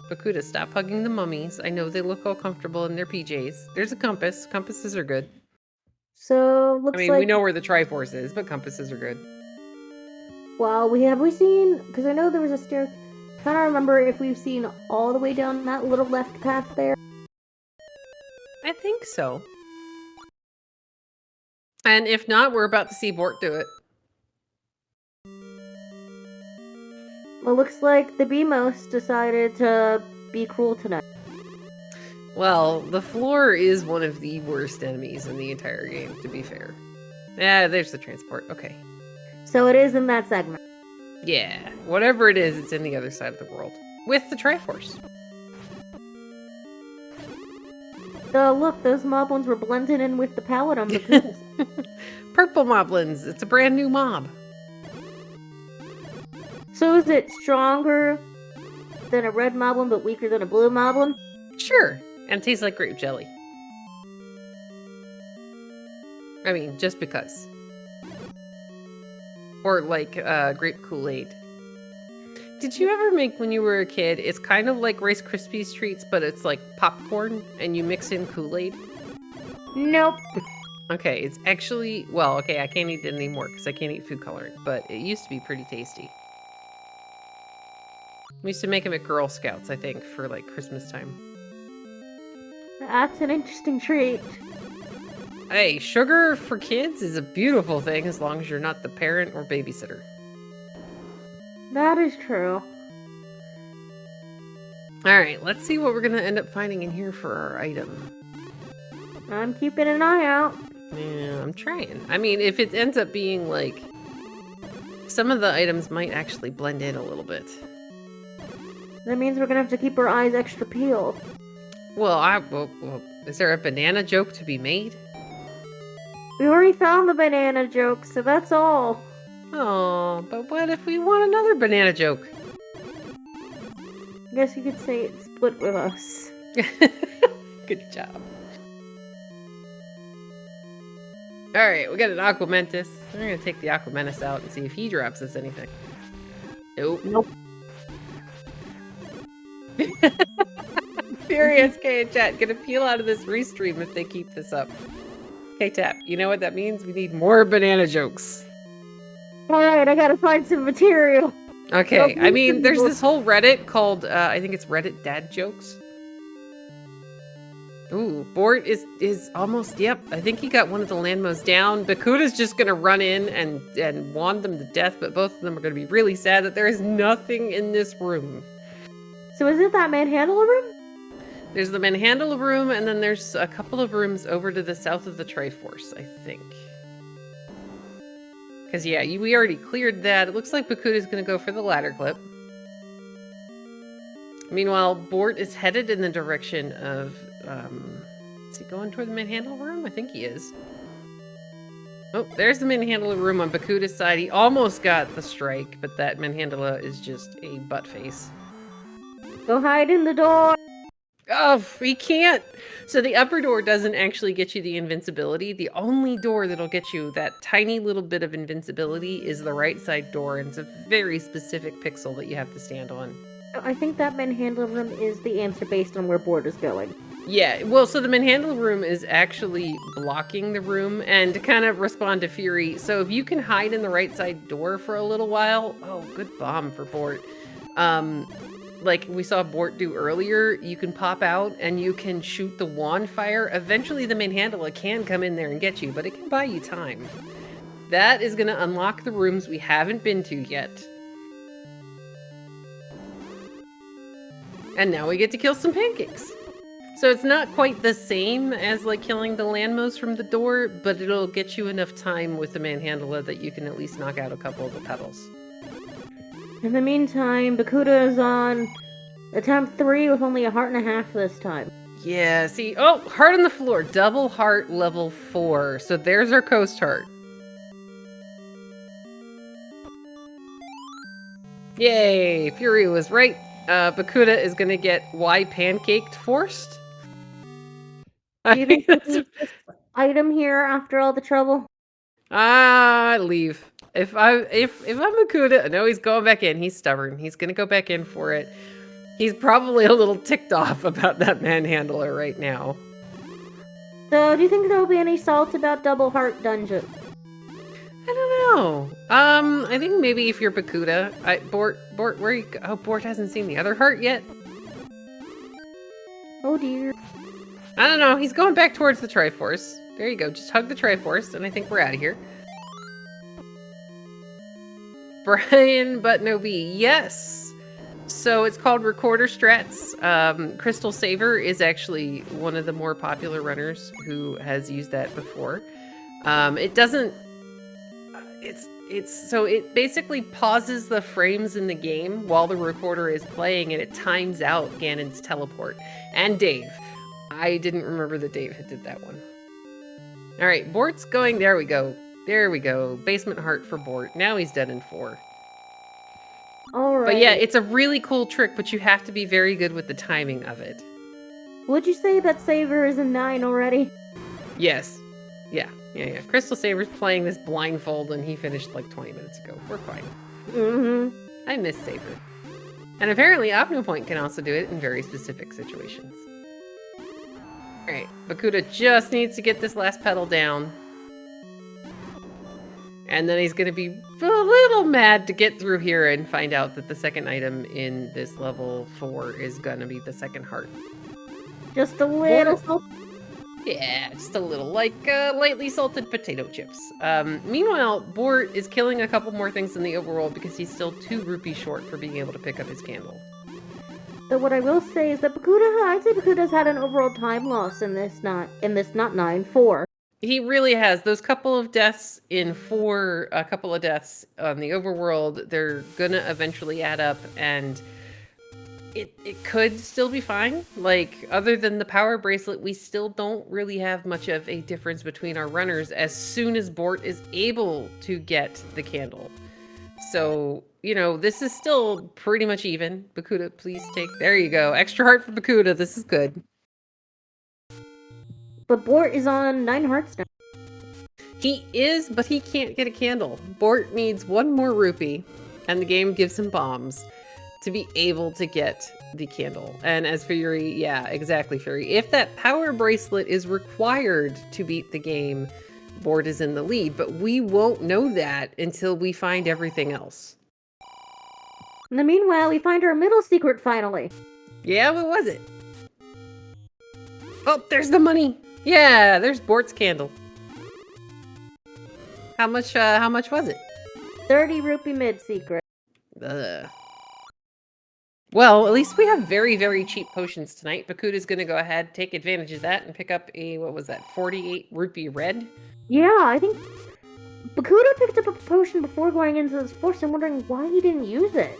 Bakuda, stop hugging the mummies. I know they look all comfortable in their PJs. There's a compass. Compasses are good. So I looks mean, we like know where the Triforce is, but compasses are good. wow, we seen because I know there was a stair. Trying to remember if we've seen all the way down that little left path there. I think so. And if not, we're about to see Bort do it. Well, looks like the Beamos decided to be cruel tonight. Well, the floor is one of the worst enemies in the entire game, to be fair. Yeah, there's the transport. Okay. So it is in that segment. Yeah, whatever it is, it's in the other side of the world. With the Triforce. So look, those moblins were blended in with the palette on Bakuda's. Purple moblins. It's a brand new mob. So is it stronger than a red moblin but weaker than a blue moblin? Sure. And tastes like grape jelly. I mean, just because. Or like grape Kool-Aid. Did you ever make when you were a kid? It's kind of like Rice Krispies treats, but it's like popcorn and you mix in Kool-Aid. Nope. Okay, it's actually, well, okay, I can't eat it anymore because I can't eat food coloring, but it used to be pretty tasty. We used to make them at Girl Scouts, I think, for like Christmas time. That's an interesting treat. Hey, sugar for kids is a beautiful thing as long as you're not the parent or babysitter. That is true. Alright, let's see what we're gonna end up finding in here for our item. I'm keeping an eye out. Yeah, I'm trying. I mean, if it ends up being like... Some of the items might actually blend in a little bit. That means we're gonna have to keep our eyes extra peeled. Well, is there a banana joke to be made? We already found the banana joke, so that's all. Oh, but what if we want another banana joke? I guess you could say it split with us. Good job. Alright, we got an Aquamentus. We're gonna take the Aquamentus out and see if he drops us anything. Nope. Nope. Furious K in chat, gonna peel out of this restream if they keep this up. K-Tap, you know what that means? We need more banana jokes. Alright, I gotta find some material. Okay, I mean, there's this whole Reddit called, I think it's Reddit Dad Jokes. Ooh, Bort is almost, yep, I think he got one of the landmos down. Bakuda's just gonna run in and wand them to death, but both of them are gonna be really sad that there is nothing in this room. So is it that manhandler room? There's the Manhandle room, and then there's a couple of rooms over to the south of the Triforce, I think. Because, yeah, we already cleared that. It looks like Bakuda's going to go for the ladder clip. Meanwhile, Bort is headed in the direction of... is he going toward the Manhandle room? I think he is. Oh, there's the Manhandle room on Bakuda's side. He almost got the strike, but that Manhandla is just a butt face. Go hide in the door. Oh, he can't. So the upper door doesn't actually get you the invincibility. The only door that'll get you that tiny little bit of invincibility is the right side door, and it's a very specific pixel that you have to stand on. I think that manhandler room is the answer based on where Bort is going. Yeah, well, so the Manhandle room is actually blocking the room, and to kind of respond to Fury, so if you can hide in the right side door for a little while, oh, good bomb for Bort. Like we saw Bort do earlier, you can pop out and you can shoot the wand fire. Eventually the Manhandla can come in there and get you, but it can buy you time. That is going to unlock the rooms we haven't been to yet. And now we get to kill some pancakes. So it's not quite the same as like killing the landmos from the door, but it'll get you enough time with the Manhandla that you can at least knock out a couple of the petals. In the meantime, Bakuda is on attempt 3 with only a heart and a half this time. Yeah, see, oh, heart on the floor, double heart level 4. So there's our coast heart. Yay, Fury was right. Bakuda is gonna get why pancaked forced. Do you think we leave this item here after all the trouble? Leave. If I'm Bakuda, no, he's going back in. He's stubborn. He's gonna go back in for it. He's probably a little ticked off about that manhandler right now. So, do you think there will be any salt about Double Heart Dungeon? I don't know. I think maybe if you're Bakuda, Bort, where you go? Oh, Bort hasn't seen the other heart yet. Oh dear. I don't know. He's going back towards the Triforce. There you go. Just hug the Triforce, and I think we're out of here. Brian Butnobi, yes. So it's called Recorder Strats. Crystal Saver is actually one of the more popular runners who has used that before. It doesn't. So it basically pauses the frames in the game while the recorder is playing, and it times out Ganon's teleport and Dave. I didn't remember that Dave had did that one. All right, Bort's going. There we go. There we go. Basement heart for Bort. Now he's dead in 4. All right. But yeah, it's a really cool trick, but you have to be very good with the timing of it. Would you say that Saver is a 9 already? Yes. Yeah. Crystal Saver's playing this blindfold, and he finished like 20 minutes ago. We're fine. Mm-hmm. I miss Saver. And apparently Opnopoint can also do it in very specific situations. Alright, Bakuda just needs to get this last pedal down. And then he's going to be a little mad to get through here and find out that the second item in this level 4 is going to be the second heart. Just a little salt. Yeah, just a little, like lightly salted potato chips. Meanwhile, Bort is killing a couple more things in the overworld because he's still 2 rupees short for being able to pick up his candle. So what I will say is that I'd say Bakuda's had an overall time loss in this not 9, 4. He really has. Those couple of deaths in 4, a couple of deaths on the overworld, they're gonna eventually add up, and it could still be fine. Like, other than the power bracelet, we still don't really have much of a difference between our runners as soon as Bort is able to get the candle. So, you know, this is still pretty much even. Bakuda, please take... There you go. Extra heart for Bakuda. This is good. But Bort is on 9 hearts now. He is, but he can't get a candle. Bort needs 1 more rupee, and the game gives him bombs to be able to get the candle. And as for Yuri, yeah, exactly, Fury. If that power bracelet is required to beat the game, Bort is in the lead, but we won't know that until we find everything else. In the meanwhile, we find our middle secret finally. Yeah, what was it? Oh, there's the money. Yeah, there's Bort's candle. How much was it? 30 rupee mid secret. Ugh. Well, at least we have very, very cheap potions tonight. Bakuda's going to go ahead, take advantage of that, and pick up a, what was that, 48 rupee red? Yeah, I think Bakuda picked up a potion before going into this force. I'm wondering why he didn't use it.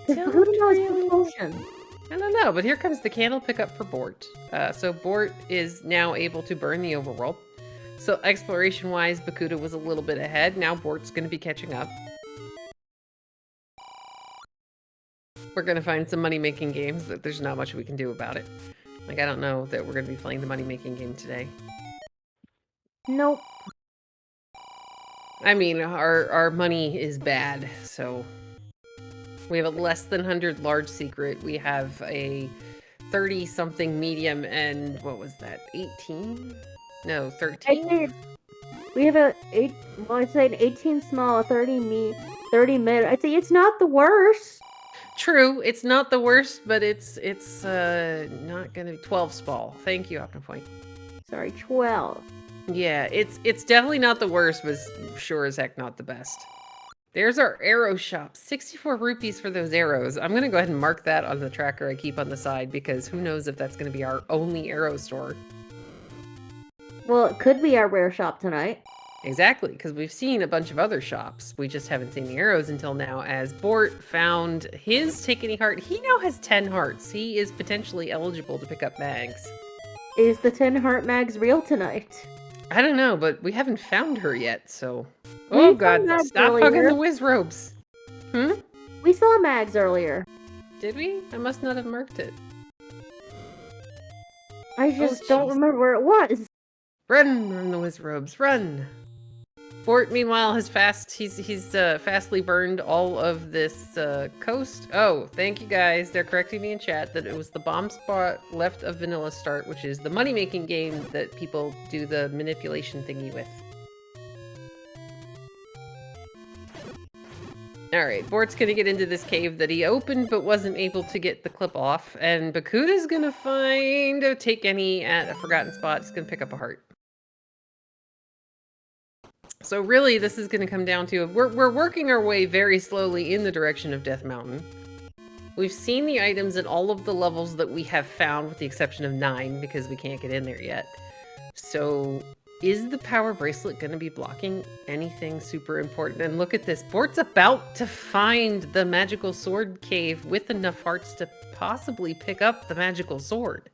Because Bakuda knows the potion. I don't know, but here comes the candle pickup for Bort. So Bort is now able to burn the overworld. So exploration-wise, Bakuda was a little bit ahead. Now Bort's going to be catching up. We're going to find some money-making games that there's not much we can do about it. Like, I don't know that we're going to be playing the money-making game today. Nope. I mean, our money is bad, so... We have a less than 100 large secret. We have a 30-something medium and, what was that, 18? No, 13? We have I'd say an 18 small, a 30 mid. I'd say it's not the worst. True, it's not the worst, but it's not gonna be 12 small. Thank you, Opnopoint. Sorry, 12. Yeah, it's definitely not the worst, but sure as heck not the best. There's our arrow shop. 64 rupees for those arrows. I'm gonna go ahead and mark that on the tracker I keep on the side because who knows if that's gonna be our only arrow store. Well, it could be our rare shop tonight. Exactly, because we've seen a bunch of other shops. We just haven't seen the arrows until now, as Bort found his Take Any Heart. He now has 10 hearts. He is potentially eligible to pick up mags. Is the 10 heart mags real tonight? I don't know, but we haven't found her yet, so... Oh god, stop hugging the whiz robes. Hmm? We saw Mags earlier. Did we? I must not have marked it. I Oh, just don't jeez. remember where it was. Run, the Wizrobes, run! Bort, meanwhile, has fastly burned all of this coast. Oh, thank you guys. They're correcting me in chat that it was the bomb spot left of Vanilla Start, which is the money-making game that people do the manipulation thingy with. Alright, Bort's gonna get into this cave that he opened but wasn't able to get the clip off, and Bakuda's gonna take any at a forgotten spot. He's gonna pick up a heart. So really, this is going to come down to we're working our way very slowly in the direction of Death Mountain. We've seen the items in all of the levels that we have found, with the exception of 9, because we can't get in there yet. So, is the power bracelet going to be blocking anything super important? And look at this. Bort's about to find the magical sword cave with enough hearts to possibly pick up the magical sword.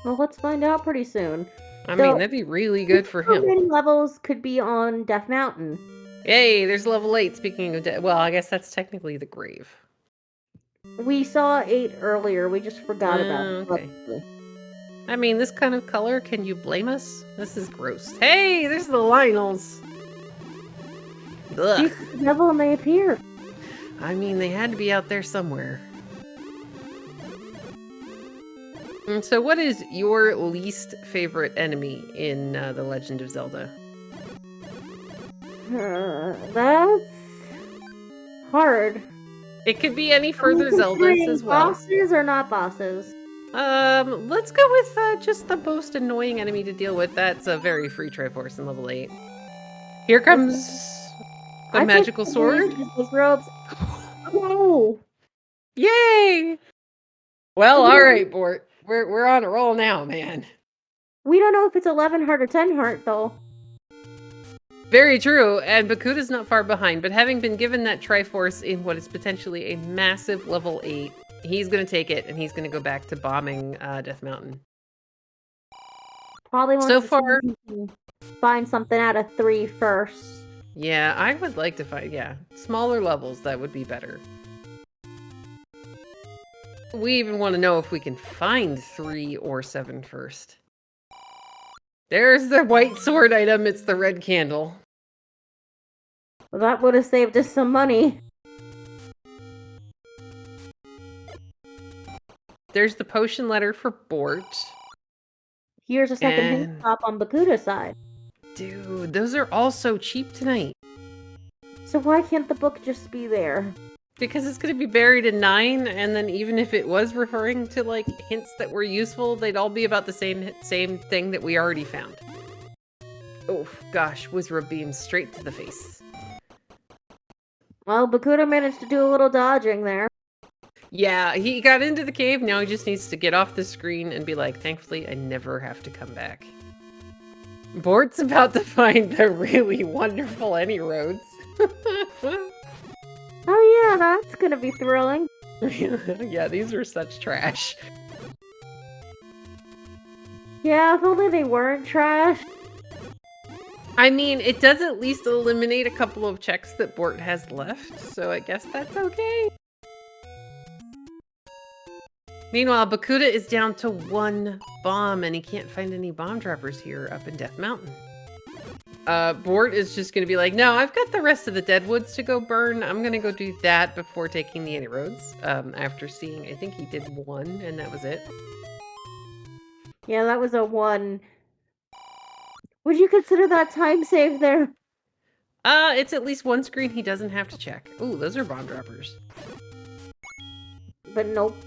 Well, let's find out pretty soon. I mean, that'd be really good for him. How many levels could be on Death Mountain? Yay, there's level 8, speaking of well, I guess that's technically the grave. We saw 8 earlier, we just forgot about it. Okay. I mean, this kind of color, can you blame us? This is gross. Hey, there's the Lionels! Ugh. The devil and they appear. I mean, they had to be out there somewhere. And so what is your least favorite enemy in The Legend of Zelda? That's hard. It could be any further Zeldas as well. Bosses or not bosses? Let's go with just the most annoying enemy to deal with. That's a very free Triforce in level 8. Here comes the magical sword. Robes. Oh! Yay! Well, alright, Bort. We're on a roll now, man. We don't know if it's 11 heart or 10 heart, though. Very true, and Bakuda's not far behind, but having been given that Triforce in what is potentially a massive level 8, he's going to take it, and he's going to go back to bombing Death Mountain. Probably wants so to far, find something out of 3 first. Yeah, I would like to find, smaller levels, that would be better. We even want to know if we can find 3 or 7 first. There's the white sword item, it's the red candle. Well, that would have saved us some money. There's the potion letter for Bort. Here's a second hint stop on Bakuda's side. Dude, those are all so cheap tonight. So why can't the book just be there? Because it's going to be buried in 9, and then even if it was referring to, like, hints that were useful, they'd all be about the same thing that we already found. Oh, gosh, Wizrobe beam straight to the face. Well, Bakuda managed to do a little dodging there. Yeah, he got into the cave, now he just needs to get off the screen and be like, thankfully, I never have to come back. Bort's about to find the really wonderful any roads. Oh yeah, that's gonna be thrilling. Yeah, these are such trash. Yeah, if only they weren't trash. I mean, it does at least eliminate a couple of checks that Bort has left, so I guess that's okay. Meanwhile, Bakuda is down to 1 bomb, and he can't find any bomb droppers here up in Death Mountain. Bort is just gonna be like, no, I've got the rest of the Deadwoods to go burn. I'm gonna go do that before taking the Roads. After seeing, I think he did 1, and that was it. Yeah, that was a 1. Would you consider that time save there? It's at least 1 screen he doesn't have to check. Ooh, those are bomb droppers. But nope.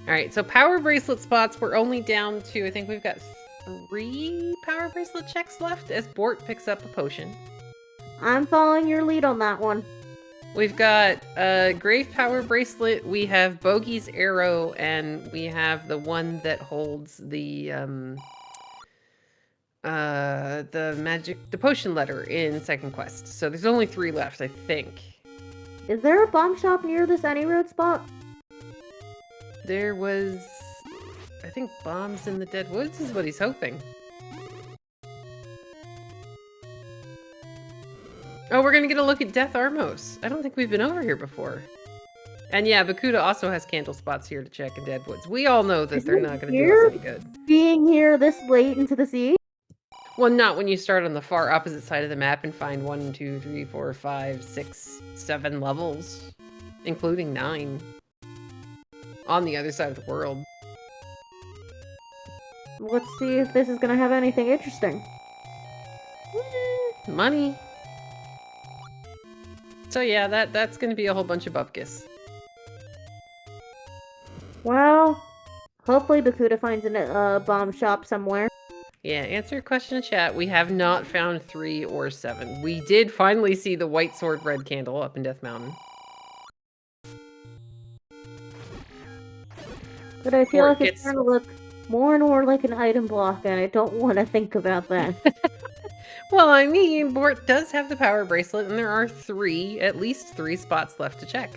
Alright, so power bracelet spots, we're only down to, I think we've got 3 power bracelet checks left as Bort picks up a potion. I'm following your lead on that one. We've got Grave Power Bracelet, we have Bogey's Arrow, and we have the one that holds the potion letter in second quest. So there's only 3 left, I think. Is there a bomb shop near this Any Road spot? There was, I think, bombs in the Dead Woods is what he's hoping. Oh, we're gonna get a look at Death Armos. I don't think we've been over here before. And yeah, Bakuda also has candle spots here to check in Deadwoods. We all know that Is they're it not going to do us weird any good. being here this late into the sea? Well, not when you start on the far opposite side of the map and find 1, 2, 3, 4, 5, 6, 7 levels, including 9, on the other side of the world. Let's see if this is gonna have anything interesting. Money. So yeah, that's going to be a whole bunch of bupkis. Well, hopefully Bakuda finds a bomb shop somewhere. Yeah, answer your question in chat. We have not found 3 or 7. We did finally see the white sword red candle up in Death Mountain. But I feel Bort like it's gets... starting to look more and more like an item block, and I don't want to think about that. Well, I mean, Bort does have the power bracelet, and there are at least 3 spots left to check.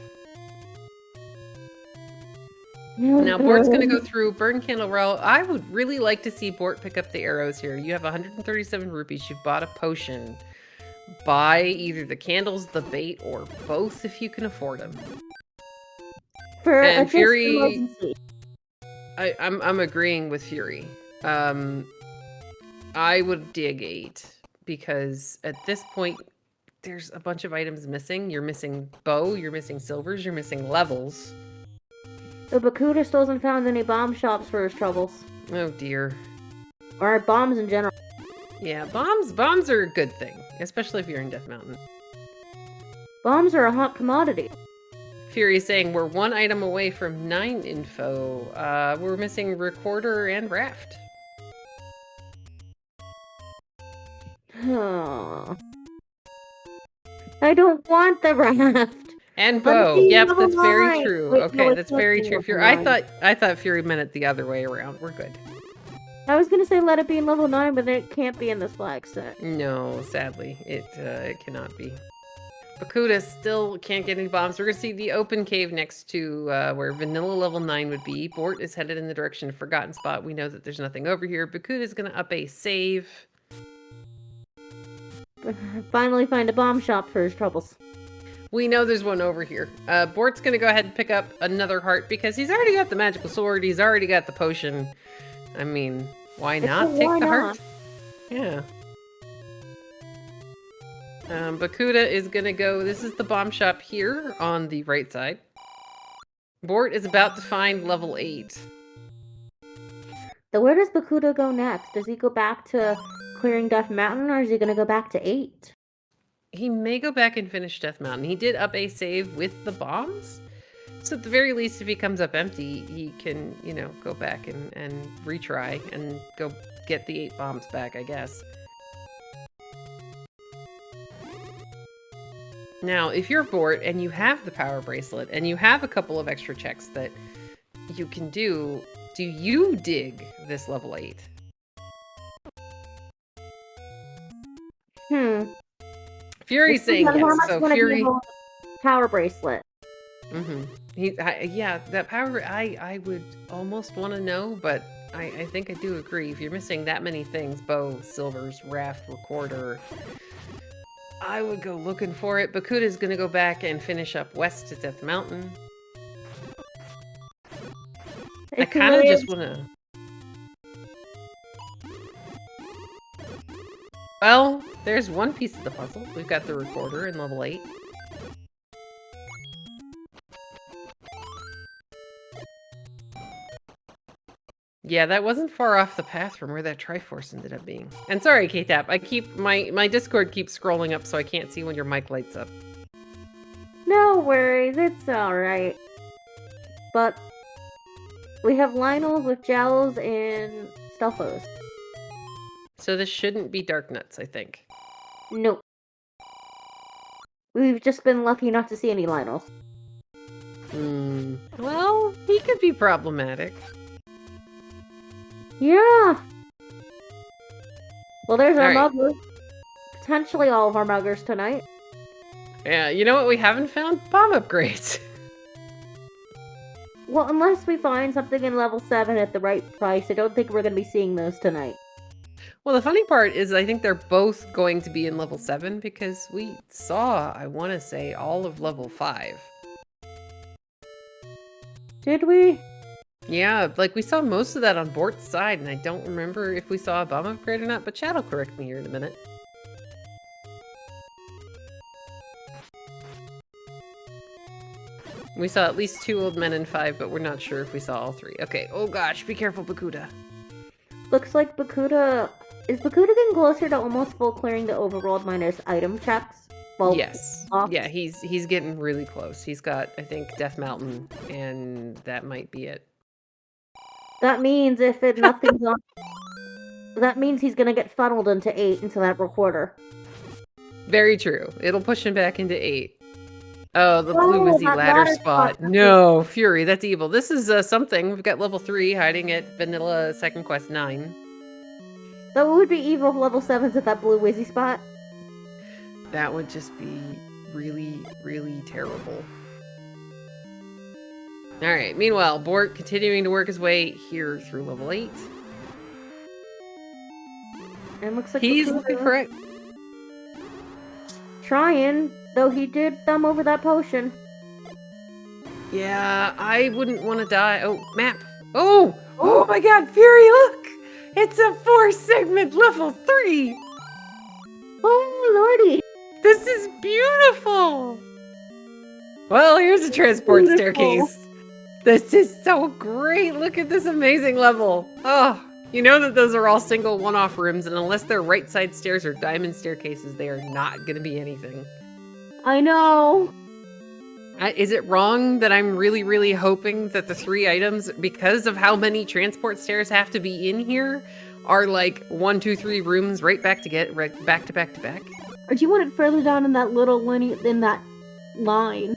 Now, Bort's going to go through Burn Candle Row. I would really like to see Bort pick up the arrows here. You have 137 rupees. You've bought a potion. Buy either the candles, the bait, or both if you can afford them. For And a Fury... emergency. I'm agreeing with Fury. I would dig 8, because at this point, there's a bunch of items missing. You're missing bow, you're missing silvers, you're missing levels. The Bakuda still hasn't found any bomb shops for his troubles. Oh dear. Or bombs in general. Yeah, bombs are a good thing, especially if you're in Death Mountain. Bombs are a hot commodity. Fury is saying we're 1 item away from 9 info. We're missing recorder and raft. I don't want the raft. And bow. Yep, that's very 9. true. Wait, okay, no, that's very true. Fury. I thought Fury meant it the other way around. We're good. I was gonna say let it be in level 9, but then it can't be in this flag set. No, sadly, it cannot be. Bakuda still can't get any bombs. We're gonna see the open cave next to where vanilla level 9 would be. Bort is headed in the direction of Forgotten Spot. We know that there's nothing over here. Bakuda's gonna up a save. Finally find a bomb shop for his troubles. We know there's one over here. Bort's gonna go ahead and pick up another heart because he's already got the magical sword. He's already got the potion. I mean, why not take the heart? Yeah. Bakuda is gonna go... This is the bomb shop here on the right side. Bort is about to find level 8. So where does Bakuda go next? Does he go back to clearing Death Mountain, or is he gonna go back to 8? He may go back and finish Death Mountain. He did up a save with the bombs. So at the very least, if he comes up empty, he can, you know, go back and retry and go get the 8 bombs back, I guess. Now, if you're Bort and you have the power bracelet and you have a couple of extra checks that you can do you dig this level 8? Fury's saying yes. So Fury... Power bracelet. Yeah, that power... I would almost want to know, but I think I do agree. If you're missing that many things, bow, silvers, raft, recorder... I would go looking for it. Bakuda's gonna go back and finish up west to Death Mountain. I kind of just wanna... Well, there's one piece of the puzzle. We've got the recorder in level 8. Yeah, that wasn't far off the path from where that Triforce ended up being. And sorry, K-Tap, I keep... My Discord keeps scrolling up so I can't see when your mic lights up. No worries, it's alright. But we have Lionels with Jowls and Stelfos. So this shouldn't be Dark Nuts, I think. Nope. We've just been lucky not to see any Lionels. Well, he could be problematic. Yeah. Well, there's our All right. mugger. Potentially all of our muggers tonight. Yeah, you know what we haven't found? Bomb upgrades. Well, unless we find something in level 7 at the right price, I don't think we're going to be seeing those tonight. Well, the funny part is I think they're both going to be in level 7 because we saw, I want to say, all of level 5. Did we? Yeah, like we saw most of that on Bort's side, and I don't remember if we saw a bomb upgrade or not, but Chad will correct me here in a minute. We saw at least 2 old men and 5, but we're not sure if we saw all 3. Okay, oh gosh, be careful, Bakuda. Looks like Bakuda... Is Bakuda getting closer to almost full clearing the overworld minus item checks? Well, Yes. off? Yeah, he's getting really close. He's got, I think, Death Mountain, and that might be it. That means if nothing's on... That means he's gonna get funneled into 8 into that recorder. Very true. It'll push him back into 8. Oh, the blue Oh, Wizzy that ladder ladder spot. spot. No, Fury, that's evil. This is something. We've got level 3 hiding at Vanilla Second Quest 9. That would be evil if level 7's at that blue Wizzy spot. That would just be really, really terrible. Alright, meanwhile, Bort continuing to work his way here through level 8. And looks like He's Bakuda looking for it. trying, though he did thumb over that potion. Yeah, I wouldn't want to die. Oh, map. Oh! Oh my god, Fury, look! It's a 4-segment level 3! Oh, lordy! This is beautiful! Well, here's a transport staircase. This is so great! Look at this amazing level! Oh, you know that those are all single one-off rooms, and unless they're right-side stairs or diamond staircases, they are not going to be anything. I know! Is it wrong that I'm really, really hoping that the 3 items, because of how many transport stairs have to be in here, are like 1, 2, 3 rooms right back to back to back to back? Or do you want it further down in that little in that line?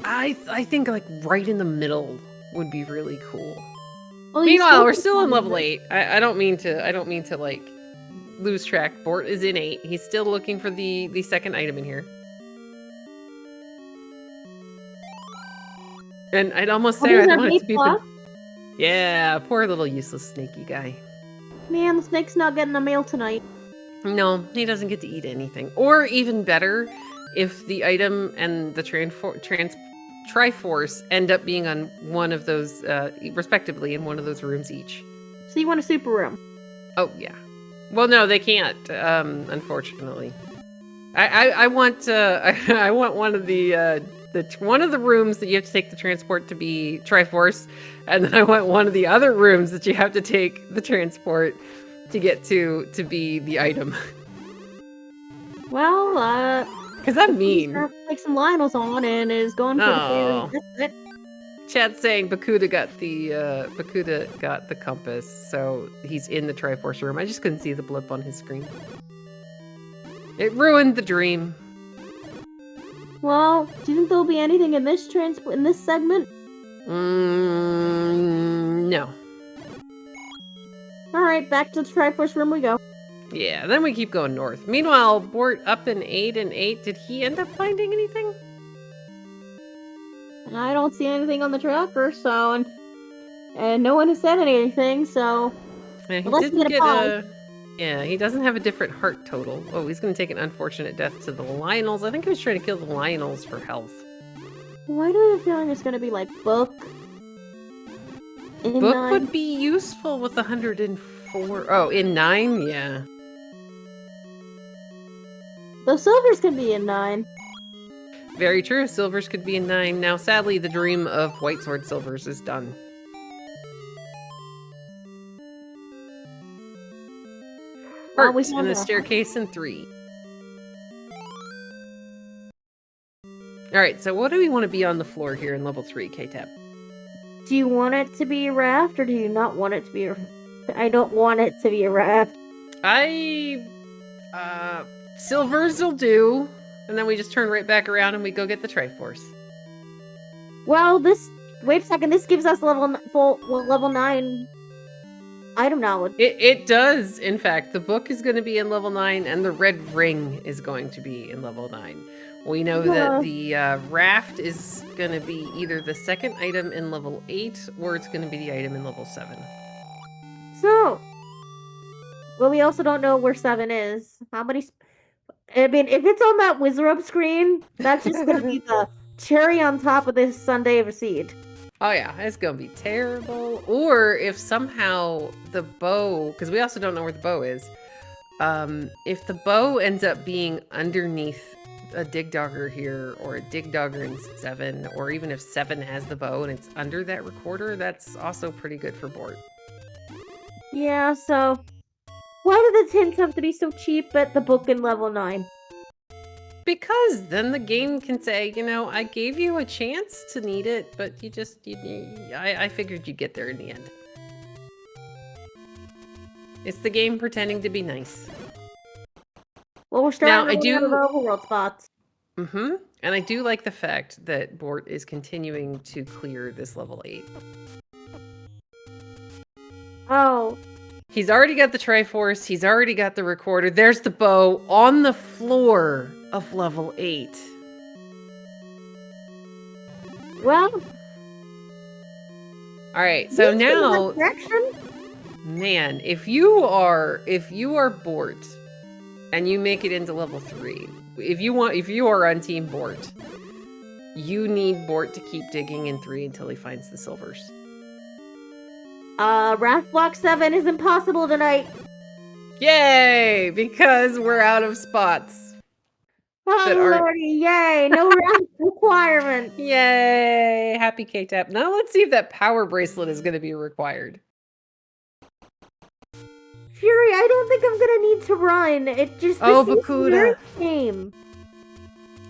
I think like right in the middle would be really cool. Well, Meanwhile, we're still in level 8. I don't mean to like lose track. Bort is in 8. He's still looking for the second item in here. And I'd almost say I want it to be the... Yeah, poor little useless snaky guy. Man, the snake's not getting a meal tonight. No, he doesn't get to eat anything. Or even better, if the item and the Triforce end up being on one of those, respectively, in one of those rooms each. So you want a super room? Oh, yeah. Well, no, they can't, unfortunately. I want I want one of the one of the rooms that you have to take the transport to be Triforce, and then I want one of the other rooms that you have to take the transport to get to be the item. Well, because I'm mean. Like some Lionel's on and is going for the fairy. Chad's saying Bakuda got the compass, so he's in the Triforce room. I just couldn't see the blip on his screen. It ruined the dream. Well, do you think there'll be anything in this segment? No. Alright, back to the Triforce room we go. Yeah, then we keep going north. Meanwhile, Bort up in 8 and 8. Did he end up finding anything? I don't see anything on the tracker, so... And no one has said anything, so... Yeah, he didn't get a... Yeah, he doesn't have a different heart total. Oh, he's going to take an unfortunate death to the Lionels. I think he was trying to kill the Lionels for health. Why do I have a feeling it's going to be like Book? In Book 9? Would be useful with 104. Oh, in 9? Yeah. The Silvers can be in 9. Very true. Silvers could be in 9. Now, sadly, the dream of White Sword Silvers is done. Hearts in the staircase in 3. Alright, so what do we want to be on the floor here in level 3, K-Tab? Do you want it to be a raft, or do you not want it to be a... I don't want it to be a raft. Silvers will do, and then we just turn right back around and we go get the Triforce. Well, wait a second, this gives us level 9... item knowledge. It does, in fact. The book is going to be in level 9, and the red ring is going to be in level 9. We know that the raft is going to be either the second item in level 8, or it's going to be the item in level 7. So, well, we also don't know where 7 is. How many... I mean, if it's on that Wizard screen, that's just going to be the cherry on top of this sundae of a seed. Oh yeah, it's gonna be terrible. Or if somehow the bow, because we also don't know where the bow is. If the bow ends up being underneath a dig dogger here, or a dig dogger in 7, or even if 7 has the bow and it's under that recorder, that's also pretty good for Bort. Yeah, so why do the tints have to be so cheap at the book in level 9? Because then the game can say, I gave you a chance to need it, but I figured you'd get there in the end. It's the game pretending to be nice. Well, we're Now, starting to run out of overworld spots. And I do like the fact that Bort is continuing to clear this level 8. Oh. He's already got the Triforce, he's already got the recorder, there's the bow on the floor of level 8. Well. Alright, so now... Man, if you are Bort, and you make it into level 3, if you are on Team Bort, you need Bort to keep digging in 3 until he finds the silvers. Wrath Block 7 is impossible tonight. Yay! Because we're out of spots. Oh, lordy, yay! No wrath requirement. Yay! Happy K-Tap. Now let's see if that power bracelet is going to be required. Fury, I don't think I'm gonna need to run. It just Bakuda. Very tame.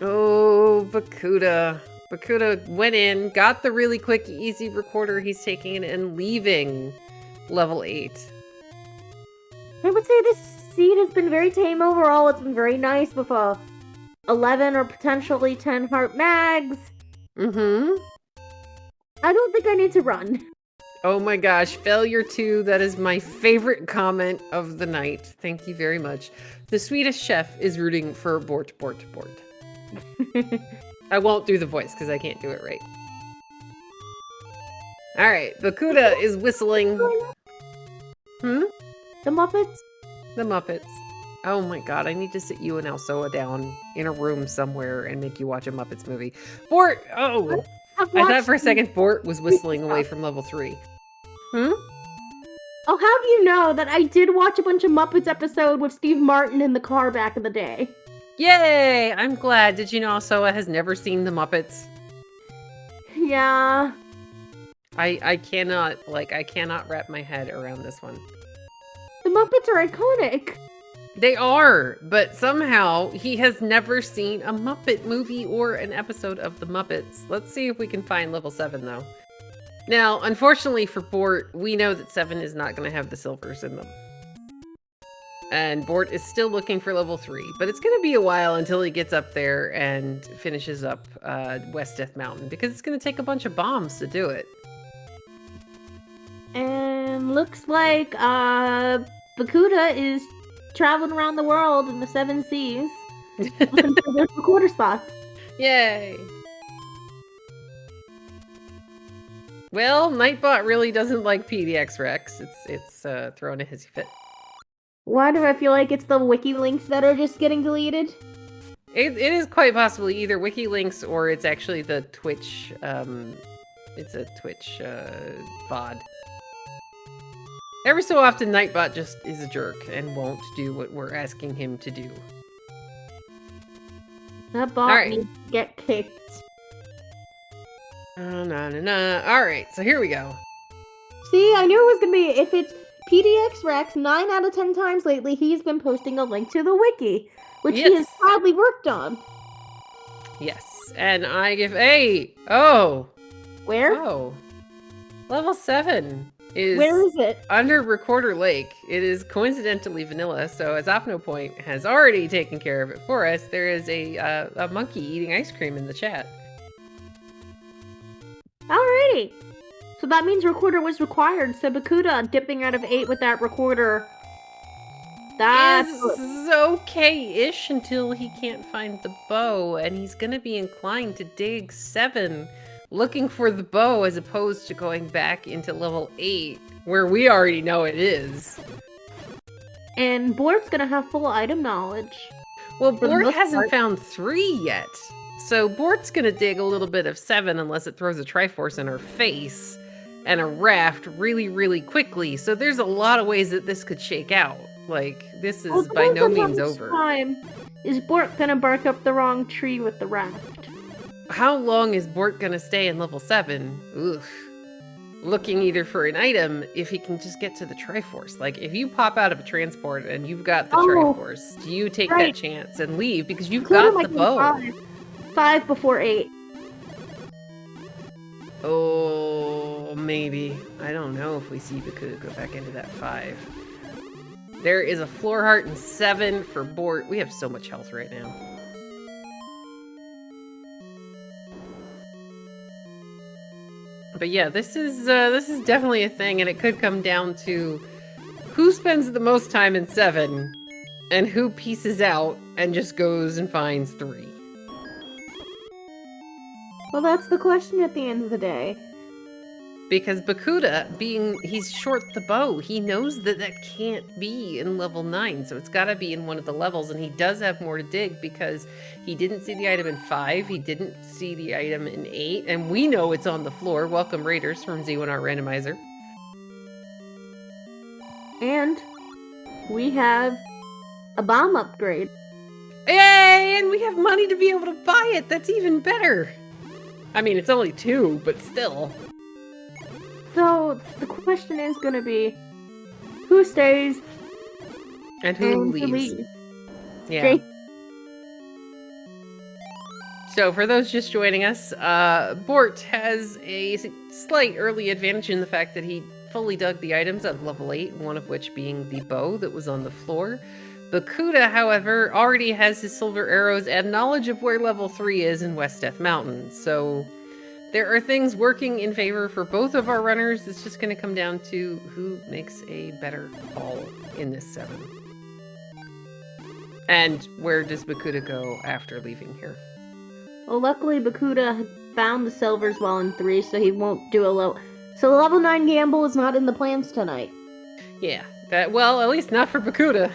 Oh, Bakuda. Bakuda went in, got the really quick, easy recorder he's taking and leaving level 8. I would say this seed has been very tame overall. It's been very nice with 11 or potentially 10 heart mags. I don't think I need to run. Oh my gosh, failure 2. That is my favorite comment of the night. Thank you very much. The Swedish chef is rooting for Bort. I won't do the voice because I can't do it right. Alright, Bakuda is whistling. The Muppets? The Muppets. Oh my god, I need to sit you and Elsoa down in a room somewhere and make you watch a Muppets movie. Bort! Oh! I thought for a second Bort was whistling away from level 3. I'll have you know that I did watch a bunch of Muppets episode with Steve Martin in the car back in the day. Yay! I'm glad. Did you know Elsoa has never seen the Muppets? Yeah. I cannot wrap my head around this one. The Muppets are iconic. They are, but somehow he has never seen a Muppet movie or an episode of the Muppets. Let's see if we can find level 7 though. Now, unfortunately for Bort, we know that 7 is not going to have the silvers in them. And Bort is still looking for level 3, but it's going to be a while until he gets up there and finishes up West Death Mountain, because it's going to take a bunch of bombs to do it. And looks like Bakuda is traveling around the world in the 7 seas looking for those recorder spots. Yay! Well, Nightbot really doesn't like PDX Rex. It's throwing a hissy fit. Why do I feel like it's the wiki links that are just getting deleted? It is quite possibly either wiki links or it's actually the Twitch. It's a Twitch VOD. Every so often, Nightbot just is a jerk and won't do what we're asking him to do. That bot needs to get kicked. Alright, so here we go. See, I knew it was gonna be, if it's PDX Rex, 9 out of 10 times lately, he's been posting a link to the wiki, which he has proudly worked on. Yes, and I give a... Oh! Where? Oh. Level 7 is... Where is it? Under Recorder Lake. It is coincidentally vanilla, so as OpnoPoint has already taken care of it for us, there is a monkey eating ice cream in the chat. Alrighty. So that means recorder was required, so Bakuda dipping out of 8 with that recorder. That's okay-ish until he can't find the bow, and he's gonna be inclined to dig 7, looking for the bow as opposed to going back into level 8, where we already know it is. And Bort's gonna have full item knowledge. Well, Bort hasn't found 3 yet, So Bort's gonna dig a little bit of 7 unless it throws a Triforce in her face and a raft really, really quickly. So there's a lot of ways that this could shake out. Like, this Well, is it by depends no on how means much over. time is Bort gonna bark up the wrong tree with the raft. How long is Bort gonna stay in level 7? Oof. Looking either for an item, if he can just get to the Triforce. Like, if you pop out of a transport and you've got the Oh, Triforce, do you take that right. chance and leave? Because you've Bakuda got the might get bow. 5 before 8. Oh, maybe. I don't know if we see Bakuda go back into that 5. There is a floor heart and 7 for Bort. We have so much health right now. But yeah, this is definitely a thing, and it could come down to who spends the most time in 7 and who pieces out and just goes and finds 3. Well, that's the question at the end of the day. Because Bakuda, he's short the bow, he knows that that can't be in level 9, so it's gotta be in one of the levels, and he does have more to dig because he didn't see the item in 5, he didn't see the item in 8, and we know it's on the floor. Welcome, Raiders from Z1R Randomizer. And we have a bomb upgrade. Yay! And we have money to be able to buy it! That's even better! I mean, it's only 2, but still. So, the question is gonna be, who stays And who leaves? Yeah. So for those just joining us, Bort has a slight early advantage in the fact that he fully dug the items at level 8, one of which being the bow that was on the floor. Bakuda, however, already has his silver arrows and knowledge of where level 3 is in West Death Mountain, so there are things working in favor for both of our runners. It's just going to come down to who makes a better call in this 7. And where does Bakuda go after leaving here? Well, luckily Bakuda found the silvers while in 3, so he won't do a low. So the level 9 gamble is not in the plans tonight. Yeah, well, at least not for Bakuda.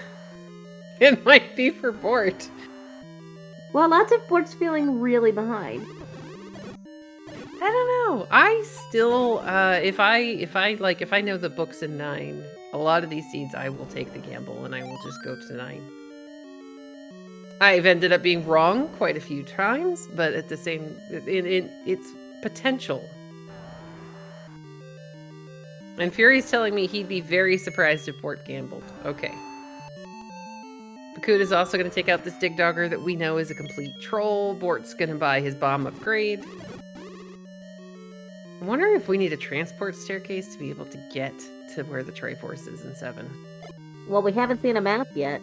It might be for Bort. Well, that's if Bort's feeling really behind. I don't know. I still, if I know the book's in 9, a lot of these seeds I will take the gamble and I will just go to 9. I've ended up being wrong quite a few times, but at the same, it's potential. And Fury's telling me he'd be very surprised if Bort gambled. Okay. Bakuda's also going to take out this Dig Dogger that we know is a complete troll. Bort's going to buy his bomb upgrade. I'm wondering if we need a transport staircase to be able to get to where the Triforce is in 7. Well, we haven't seen a map yet.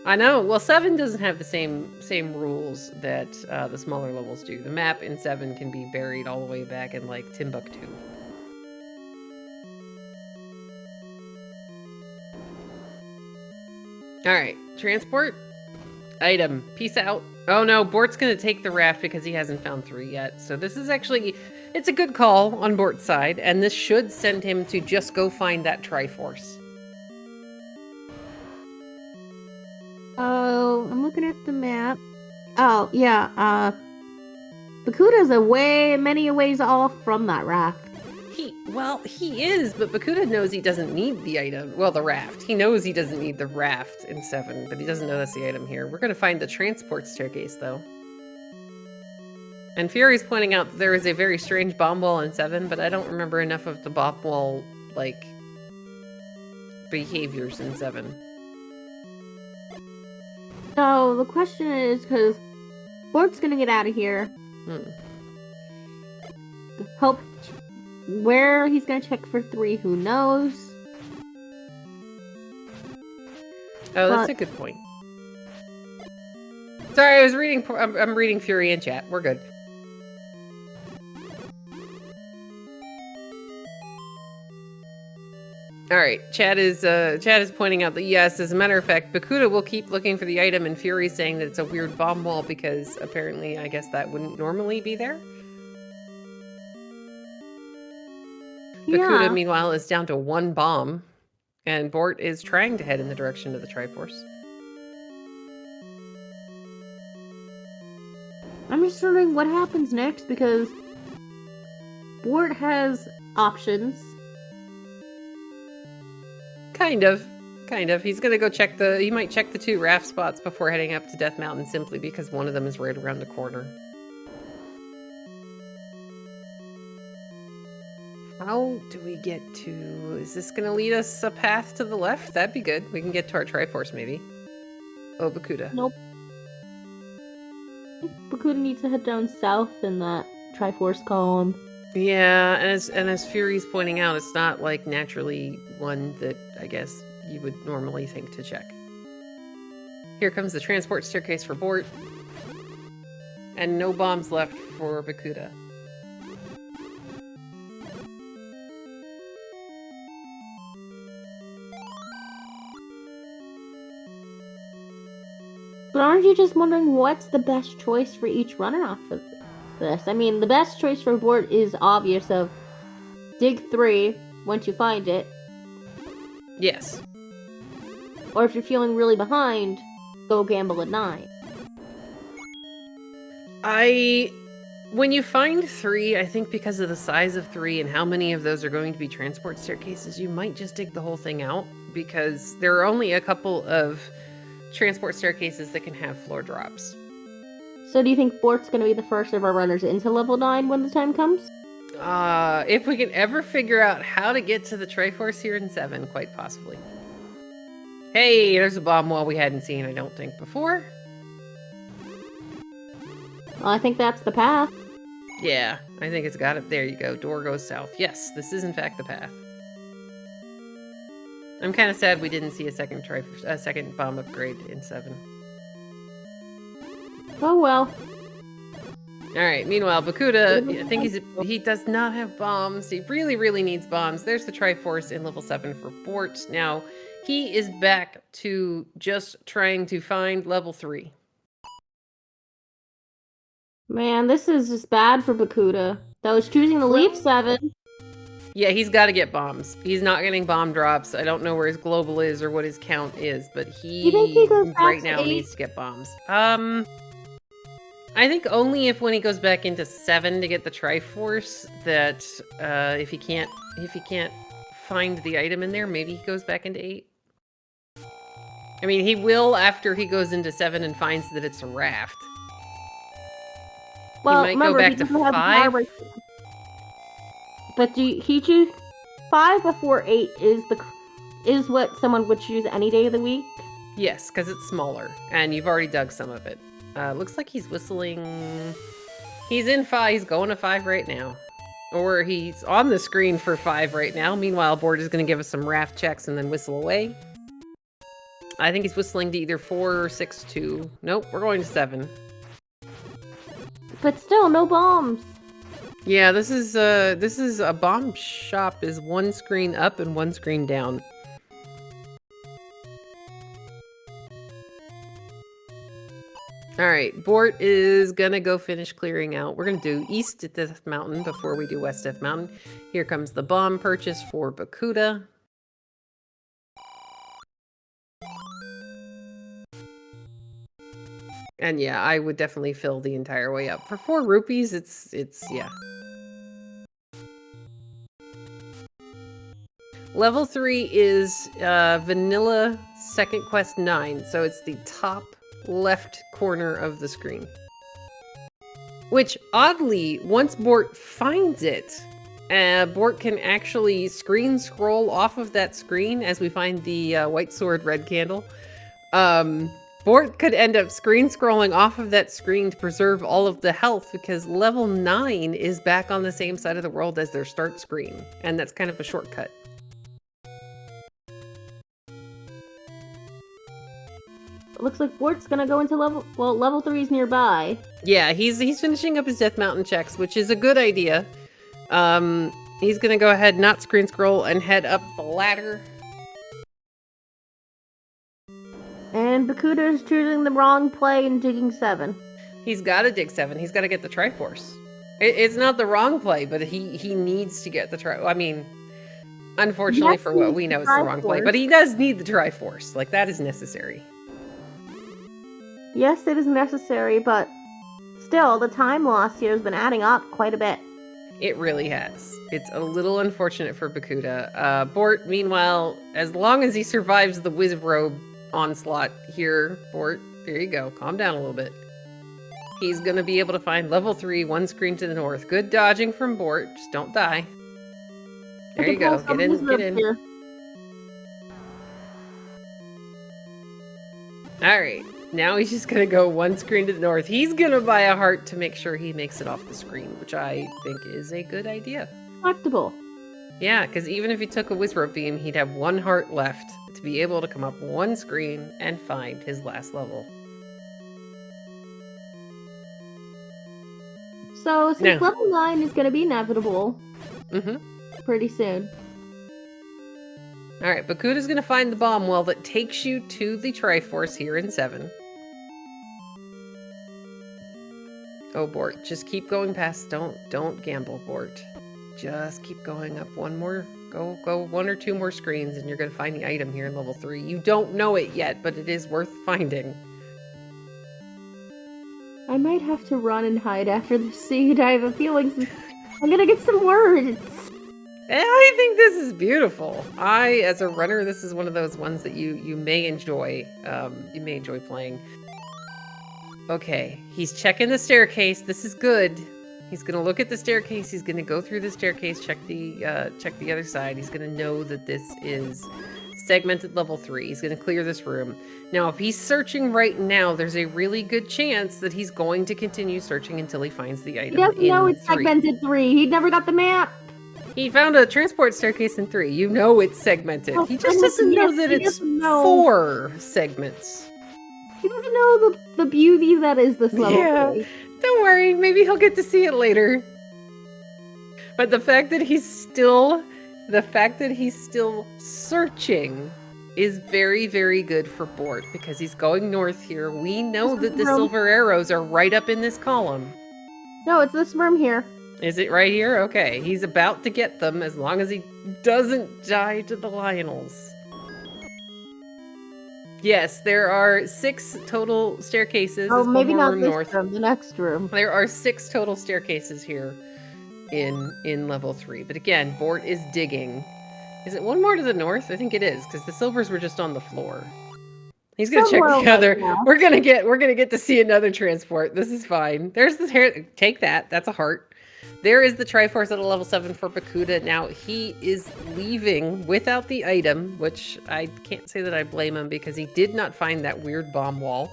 I know. Well, 7 doesn't have the same rules that the smaller levels do. The map in 7 can be buried all the way back in, like, Timbuktu. Alright, transport. Item. Peace out. Oh no, Bort's gonna take the raft because he hasn't found 3 yet. So this is actually, it's a good call on Bort's side, and this should send him to just go find that Triforce. Oh, I'm looking at the map. Oh, yeah, Bakuda's many ways off from that raft. He is, but Bakuda knows he doesn't need the item. Well, the raft. He knows he doesn't need the raft in 7, but he doesn't know that's the item here. We're gonna find the transport staircase, though. And Fury's pointing out that there is a very strange bomb wall in 7, but I don't remember enough of the bomb wall, like, behaviors in 7. So, the question is, because Bort's gonna get out of here. Hope where he's gonna check for 3, who knows? Oh, that's a good point. Sorry, I was reading. I'm reading Fury in chat. We're good. All right, Chad is pointing out that yes, as a matter of fact, Bakuda will keep looking for the item, and Fury's saying that it's a weird bomb wall because apparently, I guess that wouldn't normally be there. Yeah. Bakuda, meanwhile, is down to 1 bomb, and Bort is trying to head in the direction of the Triforce. I'm just wondering what happens next because Bort has options. Kind of. Kind of. He's gonna go check he might check the 2 raft spots before heading up to Death Mountain simply because one of them is right around the corner. How do we get to... Is this gonna lead us a path to the left? That'd be good. We can get to our Triforce, maybe. Oh, Bakuda. Nope. Bakuda needs to head down south in that Triforce column. Yeah, and as Fury's pointing out, it's not, like, naturally one that, I guess, you would normally think to check. Here comes the transport staircase for Bort. And no bombs left for Bakuda. But aren't you just wondering what's the best choice for each runner off of this? I mean, the best choice for Bort is obvious of dig 3 once you find it. Yes. Or if you're feeling really behind, go gamble at 9. When you find 3, I think because of the size of 3 and how many of those are going to be transport staircases, you might just dig the whole thing out because there are only a couple of transport staircases that can have floor drops. So do you think Bort's going to be the first of our runners into level 9 when the time comes? If we can ever figure out how to get to the Triforce here in 7, quite possibly. Hey, there's a bomb wall we hadn't seen, I don't think, before. Well, I think that's the path. Yeah, I think it's got it. There you go. Door goes south. Yes, this is in fact the path. I'm kind of sad we didn't see a second bomb upgrade in 7. Oh well. All right. Meanwhile, Bakuda, I think he does not have bombs. He really, really needs bombs. There's the Triforce in level 7 for Bort. Now, he is back to just trying to find level 3. Man, this is just bad for Bakuda. That was choosing to leave 7. Yeah, he's got to get bombs. He's not getting bomb drops. I don't know where his global is or what his count is, but You think he goes back right to now 8? needs to get bombs. I think only if when he goes back into 7 to get the Triforce that if he can't find the item in there, maybe he goes back into 8. I mean, he will after he goes into 7 and finds that it's a raft. Well, he might remember, go back he to doesn't have 5. power. But he choose 5 before 8 is what someone would choose any day of the week. Yes, because it's smaller, and you've already dug some of it. Looks like he's whistling. He's in 5. He's going to 5 right now. Or he's on the screen for 5 right now. Meanwhile, Bort is going to give us some raft checks and then whistle away. I think he's whistling to either 4 or 6, 2. Nope, we're going to 7. But still, no bombs. Yeah, this is a bomb shop is 1 screen up and 1 screen down. All right, Bort is gonna go finish clearing out. We're gonna do East Death Mountain before we do West Death Mountain. Here comes the bomb purchase for Bakuda. And yeah, I would definitely fill the entire way up. For 4 rupees, it's yeah. Level 3 is Vanilla Second Quest 9, so it's the top left corner of the screen. Which, oddly, once Bort finds it, Bort can actually screen scroll off of that screen as we find the white sword red candle. Bort could end up screen scrolling off of that screen to preserve all of the health because level 9 is back on the same side of the world as their start screen, and that's kind of a shortcut. It looks like Bort's gonna go into level 3 is nearby. Yeah, he's finishing up his Death Mountain checks, which is a good idea. He's gonna go ahead, not screen scroll, and head up the ladder. And Bakuda is choosing the wrong play and digging 7. He's got to dig 7. He's got to get the Triforce. It's not the wrong play, but he needs to get the Triforce. I mean, unfortunately for what we know, it's the wrong play. But he does need the Triforce. Like, that is necessary. Yes, it is necessary, but Still, the time lost here has been adding up quite a bit. It really has. It's a little unfortunate for Bakuda. Bort, meanwhile, as long as he survives the Wizrobe onslaught here, Bort, there you go. Calm down a little bit. He's going to be able to find level 3, one screen to the north. Good dodging from Bort. Just don't die. There you go. Get in, get in. Here. All right. Now he's just going to go one screen to the north. He's going to buy a heart to make sure he makes it off the screen, which I think is a good idea. Collectible. Yeah, because even if he took a Wizrobe beam, he'd have one heart left to be able to come up one screen and find his last level. So, since level 9 is going to be inevitable pretty soon. Alright, Bakuda's going to find the bomb well that takes you to the Triforce here in 7. Oh, Bort, just keep going past. Don't gamble, Bort. Just keep going up one more. Go one or two more screens and you're going to find the item here in level 3. You don't know it yet, but it is worth finding. I might have to run and hide after the seed. I have a feeling I'm going to get some words. I think this is beautiful. As a runner, this is one of those ones that you may enjoy. You may enjoy playing. Okay, he's checking the staircase. This is good. He's gonna look at the staircase. He's gonna go through the staircase, check the other side. He's gonna know that this is segmented level 3. He's gonna clear this room. Now, if he's searching right now, there's a really good chance that he's going to continue searching until he finds the item. He doesn't know it's segmented 3. He never got the map. He found a transport staircase in 3. You know it's segmented. He just doesn't know that it's 4 segments. He doesn't know the beauty that is this level. Yeah, don't worry. Maybe he'll get to see it later. But the fact that he's still searching is very, very good for Bort because he's going north here. We know that the silver arrows are right up in this column. No, it's this room here. Is it right here? Okay, he's about to get them as long as he doesn't die to the Lionels. Yes, there are 6 total staircases. Oh, maybe not this room, the next room. There are 6 total staircases here in level 3. But again, Bort is digging. Is it one more to the north? I think it is, because the silvers were just on the floor. He's gonna check the other. We're gonna get to see another transport. This is fine. There's this hair. Take that. That's a heart. There is the Triforce at a level 7 for Bakuda. Now, he is leaving without the item, which I can't say that I blame him because he did not find that weird bomb wall.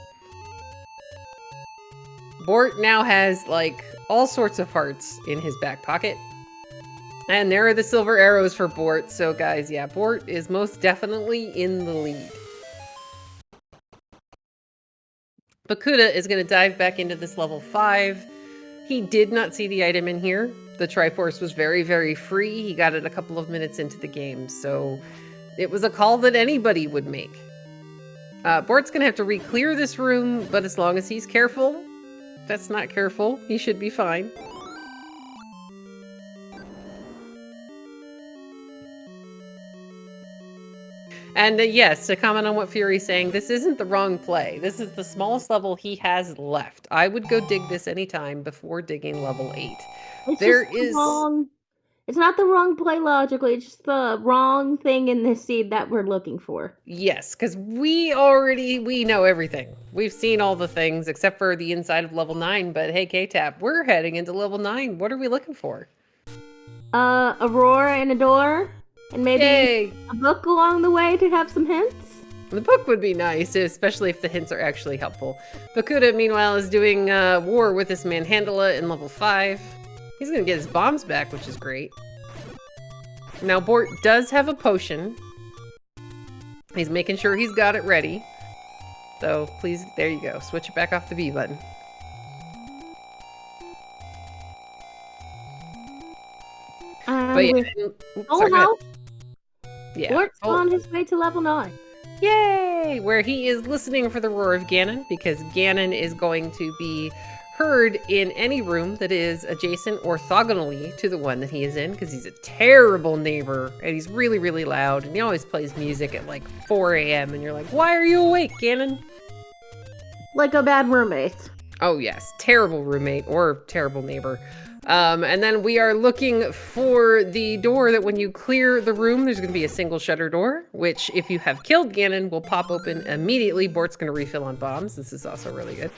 Bort now has, like, all sorts of hearts in his back pocket. And there are the silver arrows for Bort. So, guys, yeah, Bort is most definitely in the lead. Bakuda is going to dive back into this level 5. He did not see the item in here. The Triforce was very, very free. He got it a couple of minutes into the game, so it was a call that anybody would make. Bort's gonna have to re-clear this room, but as long as he's careful, that's not careful, he should be fine. And yes, to comment on what Fury's saying, this isn't the wrong play. This is the smallest level he has left. I would go dig this anytime before digging level 8. It's not the wrong play logically, it's just the wrong thing in this seed that we're looking for. Yes, because we know everything. We've seen all the things except for the inside of level 9, but hey, K-Tap, we're heading into level 9. What are we looking for? Aurora and a door. And maybe Yay. A book along the way to have some hints? The book would be nice, especially if the hints are actually helpful. Bakuda, meanwhile, is doing war with this Manhandla in level 5. He's going to get his bombs back, which is great. Now, Bort does have a potion. He's making sure he's got it ready. So, please, there you go. Switch it back off the B button. But yeah, yeah. Bort's on his way to level 9. Yay! Where he is listening for the roar of Ganon, because Ganon is going to be heard in any room that is adjacent orthogonally to the one that he is in, because he's a terrible neighbor, and he's really, really loud, and he always plays music at like 4 a.m., and you're like, why are you awake, Ganon? Like a bad roommate. Oh, yes. Terrible roommate or terrible neighbor. And then we are looking for the door that when you clear the room, there's going to be a single shutter door, which if you have killed Ganon, will pop open immediately. Bort's going to refill on bombs. This is also really good.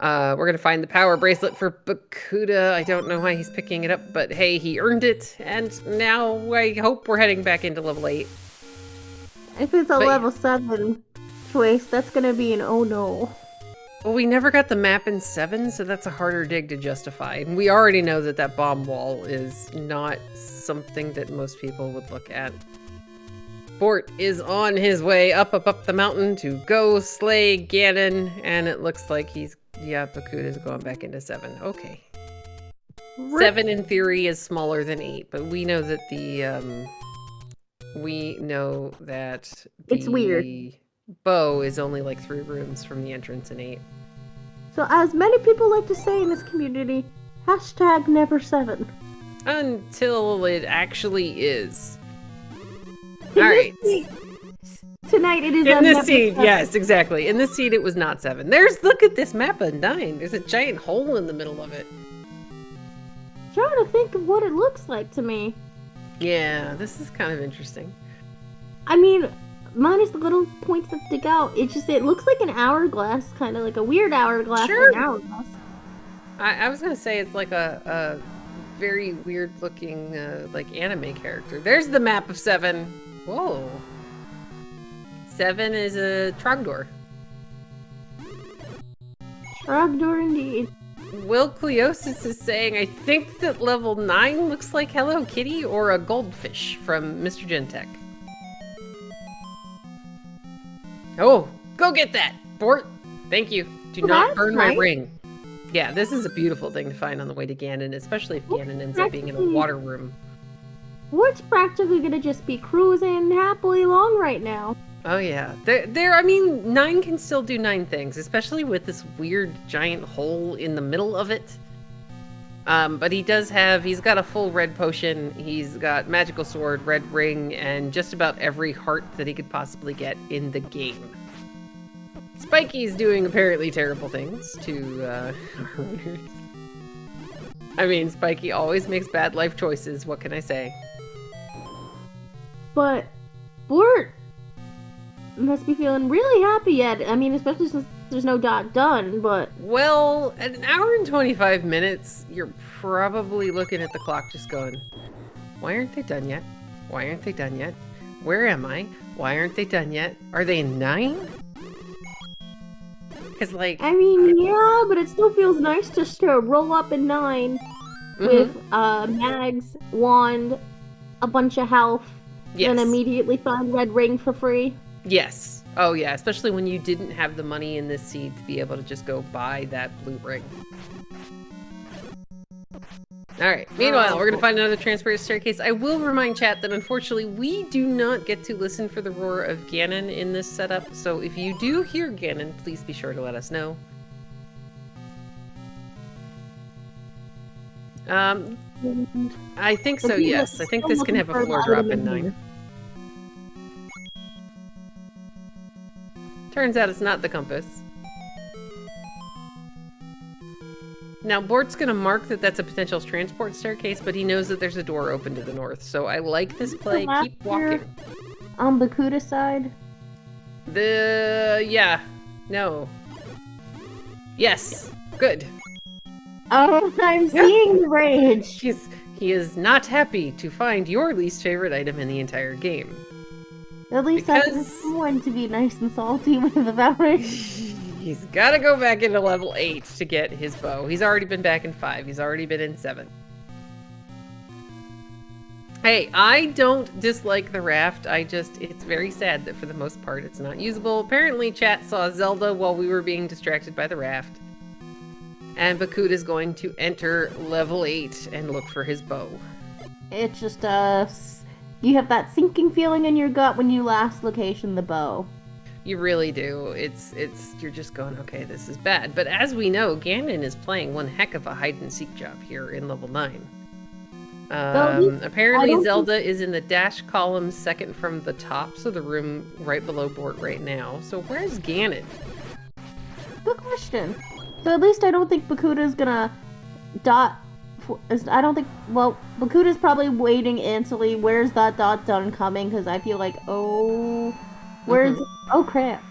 We're going to find the power bracelet for Bakuda. I don't know why he's picking it up, but hey, he earned it. And now I hope we're heading back into level 8. If it's a level 7 choice, that's gonna be an oh no. Well, we never got the map in 7, so that's a harder dig to justify. And we already know that that bomb wall is not something that most people would look at. Bort is on his way up the mountain to go slay Ganon, and it looks like Bakuda's going back into 7. Okay. 7 in theory is smaller than 8, but we know that it's weird. Bow is only like 3 rooms from the entrance in 8. So as many people like to say in this community, hashtag never 7. Until it actually is. Alright. Tonight it is in this seed, yes, exactly. In this seed it was not 7. Look at this map of 9. There's a giant hole in the middle of it. Trying to think of what it looks like to me. Yeah, this is kind of interesting. I mean, minus the little points that stick out, it looks like an hourglass, kind of like a weird hourglass. Sure. An hourglass. I was gonna say it's like a very weird looking like anime character. There's the map of 7. Whoa. 7 is a Trogdor. Trogdor indeed. Will Cleosis is saying, I think that level 9 looks like Hello Kitty or a goldfish from Mr. Gentech. Oh, go get that, Bort. Thank you. Do not burn my ring. Yeah, this is a beautiful thing to find on the way to Ganon, especially if Ganon ends up being in a water room. Bort's practically gonna just be cruising happily along right now. Oh yeah, I mean, 9 can still do 9 things, especially with this weird giant hole in the middle of it. But he's got a full red potion, he's got magical sword, red ring, and just about every heart that he could possibly get in the game. Spiky's doing apparently terrible things to runners. I mean, Spiky always makes bad life choices, what can I say? But Bort must be feeling really happy yet. I mean, especially since there's no dot done, but... Well, at an hour and 25 minutes, you're probably looking at the clock just going, why aren't they done yet? Why aren't they done yet? Where am I? Why aren't they done yet? Are they in 9? Because, like... I mean, yeah, but it still feels nice just to roll up in 9 with mags, wand, a bunch of health, and immediately find red ring for free. Yes. Oh, yeah. Especially when you didn't have the money in this seed to be able to just go buy that blue ring. Alright. Meanwhile, we're going to find another transparent staircase. I will remind chat that unfortunately we do not get to listen for the roar of Ganon in this setup. So if you do hear Ganon, please be sure to let us know. I think so, yes. I think this can have a floor drop in 9. Turns out it's not the compass. Now, Bort's gonna mark that that's a potential transport staircase, but he knows that there's a door open to the north, so I like this play. Keep walking. On Bakuda's side? Yeah. No. Yes. Good. Oh, I'm seeing the rage. He is not happy to find your least favorite item in the entire game. At least I can someone to be nice and salty with about it. He's got to go back into level 8 to get his bow. He's already been back in 5. He's already been in 7. Hey, I don't dislike the raft. It's very sad that for the most part it's not usable. Apparently chat saw Zelda while we were being distracted by the raft. And Bakuda's going to enter level 8 and look for his bow. It's just you have that sinking feeling in your gut when you last location the bow. You really do. You're just going, okay, this is bad. But as we know, Ganon is playing one heck of a hide-and-seek job here in level 9. Apparently Zelda is in the dash column second from the top, so the room right below Bort right now. So where's Ganon? Good question. So at least I don't think Bakuda's gonna dot. I don't think. Well, Bakuda's probably waiting anxiously. Where's that dot done coming? Because I feel like, oh, where's? Oh crap!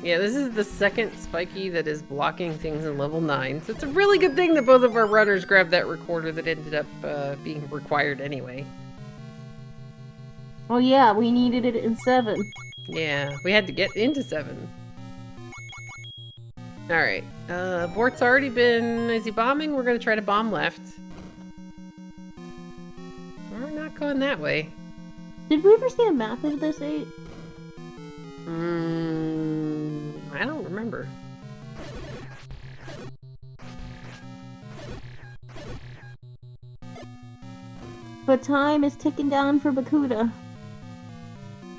Yeah, this is the second Spiky that is blocking things in level 9. So it's a really good thing that both of our runners grabbed that recorder that ended up being required anyway. Oh yeah, we needed it in 7. Yeah, we had to get into 7. Alright, Bort's already been... Is he bombing? We're gonna try to bomb left. We're not going that way. Did we ever see a map of this 8? I don't remember. But time is ticking down for Bakuda.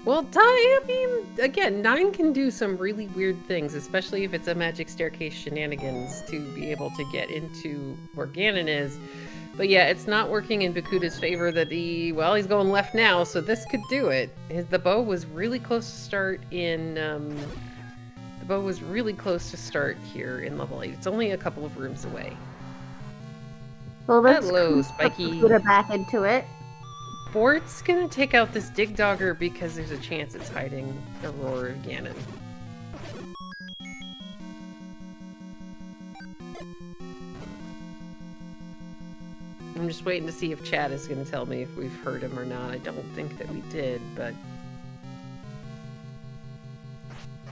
Well, I mean, again, 9 can do some really weird things, especially if it's a magic staircase shenanigans to be able to get into where Ganon is. But yeah, it's not working in Bakuda's favor that he's going left now, so this could do it. The bow was really close to start in, the bow was really close to start here in level 8. It's only a couple of rooms away. Well, let's Hello, Spiky. Bakuda back into it. Bort's gonna take out this Dig Dogger because there's a chance it's hiding the roar of Ganon. I'm just waiting to see if chat is gonna tell me if we've heard him or not. I don't think that we did, but...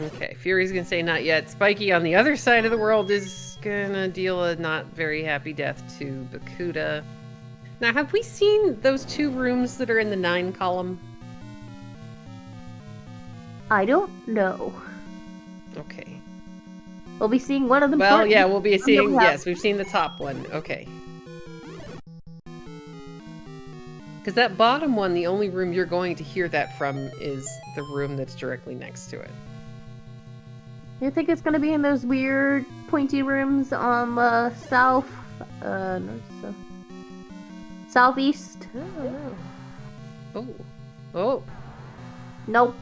Okay, Fury's gonna say not yet. Spiky on the other side of the world is gonna deal a not very happy death to Bakuda. Now, have we seen those 2 rooms that are in the 9 column? I don't know. Okay. We'll be seeing one of them. Well, yeah, we'll be seeing... have... Yes, we've seen the top one. Okay. Because that bottom one, the only room you're going to hear that from is the room that's directly next to it. You think it's gonna be in those weird pointy rooms on the south, southeast? I don't know. Oh. Oh. Nope.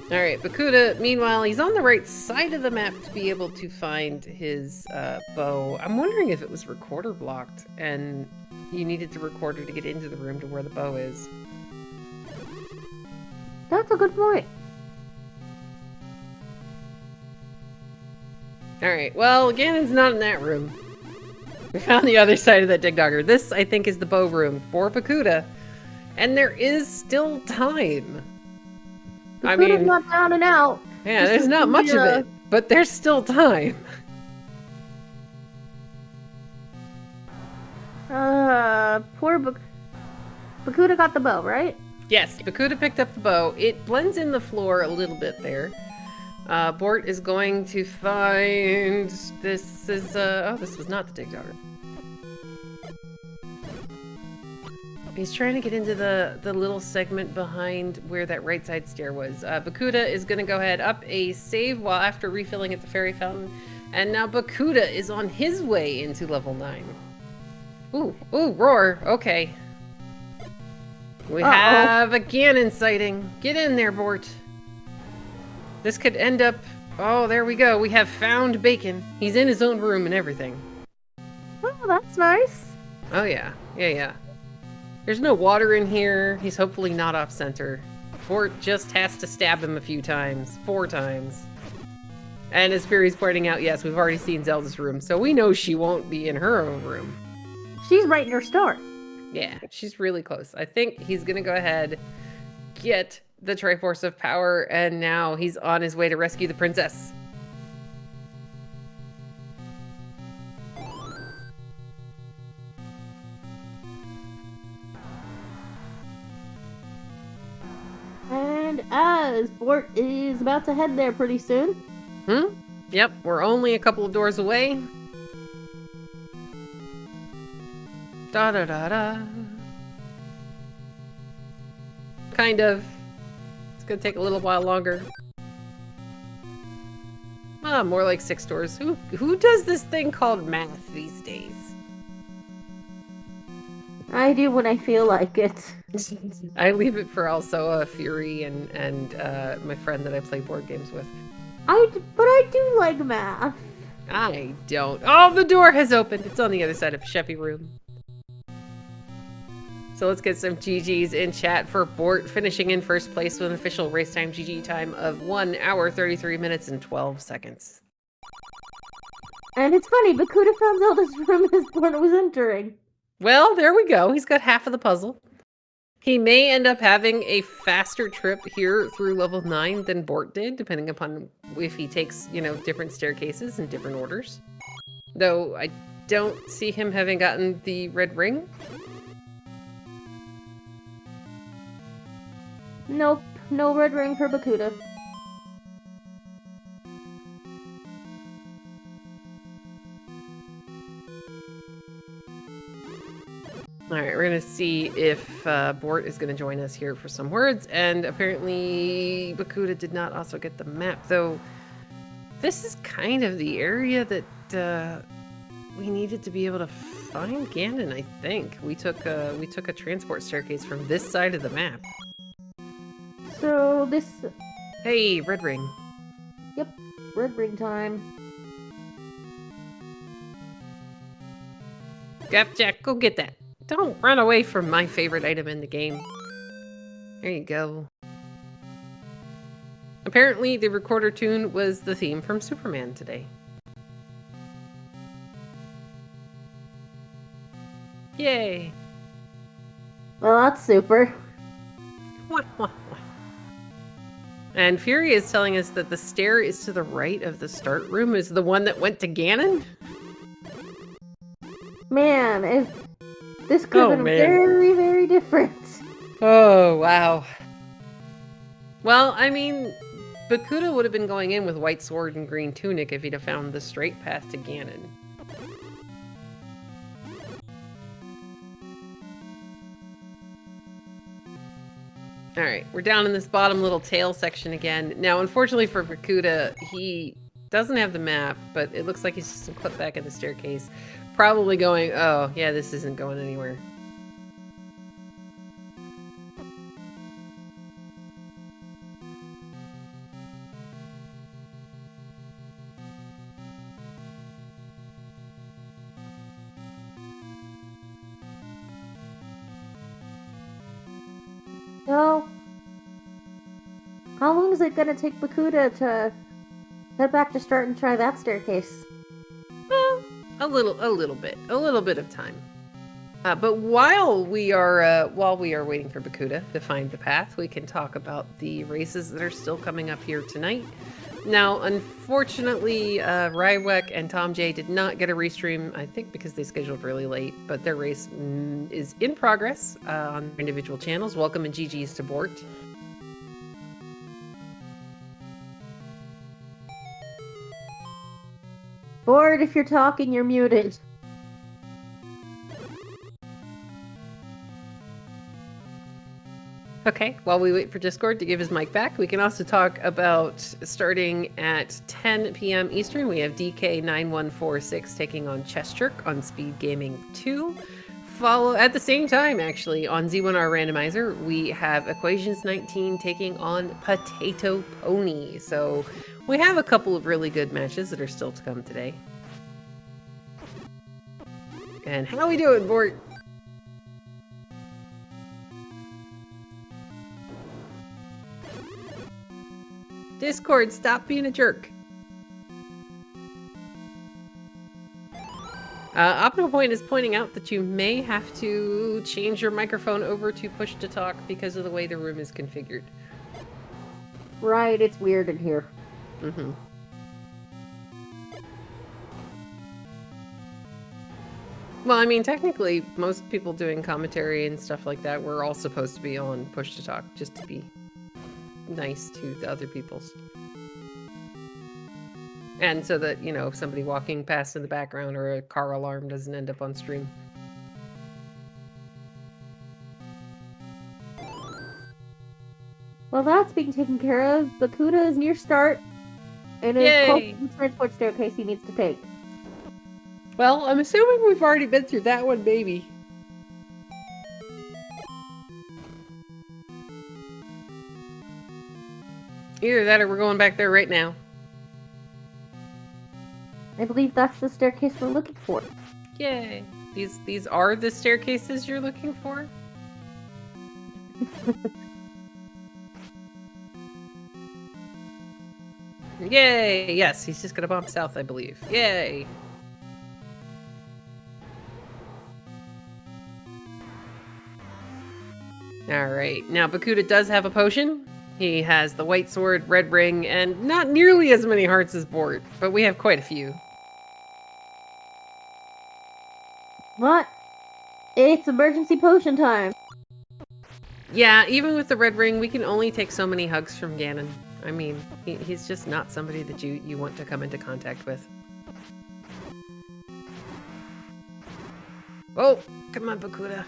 Alright, Bakuda, meanwhile, he's on the right side of the map to be able to find his bow. I'm wondering if it was recorder blocked and you needed the recorder to get into the room to where the bow is. That's a good point. Alright, well, Ganon's not in that room. We found the other side of that Dig Dogger. This, I think, is the bow room for Bakuda. And there is still time. Bakuda's not down and out. Yeah, there's not much of it, but there's still time. Poor Bakuda got the bow, right? Yes, Bakuda picked up the bow. It blends in the floor a little bit there. Bort is going to find... This is, oh, this was not the Dig Dogger. He's trying to get into the little segment behind where that right side stair was. Bakuda is going to go ahead up a save while after refilling at the fairy fountain. And now Bakuda is on his way into level 9. Ooh, roar. Okay. We have a Ganon sighting. Get in there, Bort. This could end up... Oh, there we go. We have found Bacon. He's in his own room and everything. Oh, that's nice. Oh, yeah. Yeah. There's no water in here. He's hopefully not off-center. Bort just has to stab him a few times. 4 times. And as Fury's pointing out, yes, we've already seen Zelda's room, so we know she won't be in her own room. She's right in her start. Yeah, she's really close. I think he's gonna go ahead, get the Triforce of Power, and now he's on his way to rescue the princess. And as Bort is about to head there pretty soon. Yep, we're only a couple of doors away. Da-da-da-da. Kind of. It's gonna take a little while longer. More like 6 doors. Who does this thing called math these days? I do when I feel like it. I leave it for also Fury and my friend that I play board games with. But I do like math. I don't. Oh, the door has opened. It's on the other side of Sheppy room. So let's get some GGs in chat for Bort finishing in first place with an official race time GG time of 1 hour, 33 minutes, and 12 seconds. And it's funny, Bakuda found Zelda's room as Bort was entering. Well, there we go. He's got half of the puzzle. He may end up having a faster trip here through level 9 than Bort did, depending upon if he takes, you know, different staircases in different orders. Though I don't see him having gotten the red ring. Nope, no red ring for Bakuda. All right, we're gonna see if Bort is gonna join us here for some words, and apparently Bakuda did not also get the map, though. This is kind of the area that we needed to be able to find Ganon. I think we took a transport staircase from this side of the map. So this. Hey, red ring. Yep, red ring time. Gapjack, go get that. Don't run away from my favorite item in the game. There you go. Apparently, the recorder tune was the theme from Superman today. Yay! Well, that's super. Wah, wah, wah. And Fury is telling us that the stair is to the right of the start room is the one that went to Ganon? Man, if this could have been very, very different. Oh, wow. Well, I mean, Bakuda would have been going in with white sword and green tunic if he'd have found the straight path to Ganon. Alright, we're down in this bottom little tail section again. Now, unfortunately for Bakuda, he doesn't have the map, but it looks like he's just put back in the staircase. Probably going, oh, yeah, this isn't going anywhere. So, how long is it gonna take Bakuda to head back to start and try that staircase? Well, a little bit of time. But while we are waiting for Bakuda to find the path, we can talk about the races that are still coming up here tonight. Now, unfortunately, Rywek and Tom J did not get a restream, I think because they scheduled really late, but their race is in progress on their individual channels. Welcome and GG's to Bort. Bort, if you're talking, you're muted. Okay, while we wait for Discord to give his mic back, we can also talk about starting at 10 p.m. Eastern. We have DK9146 taking on Chess on Speed Gaming 2. Follow at the same time, actually, on Z1R Randomizer, we have Equations 19 taking on Potato Pony. So we have a couple of really good matches that are still to come today. And how we doing, Bort? Discord, stop being a jerk. Optimal Point is pointing out that you may have to change your microphone over to push to talk because of the way the room is configured. Right, it's weird in here. Mm-hmm. Well, I mean, technically, most people doing commentary and stuff like that, we're all supposed to be on push to talk just to be nice to the other people's. And so that, you know, if somebody walking past in the background or a car alarm doesn't end up on stream. Well, that's being taken care of. Bakuda is near start. And is close to the transport staircase he needs to take. Well, I'm assuming we've already been through that one, baby. Either that or we're going back there right now. I believe that's the staircase we're looking for. Yay. These are the staircases you're looking for? Yay! Yes, he's just gonna bump south, I believe. Yay! Alright, now Bakuda does have a potion. He has the white sword, red ring, and not nearly as many hearts as Bort, but we have quite a few. What? It's emergency potion time. Yeah, even with the red ring, we can only take so many hugs from Ganon. I mean, he's just not somebody that you want to come into contact with. Oh, come on, Bakuda.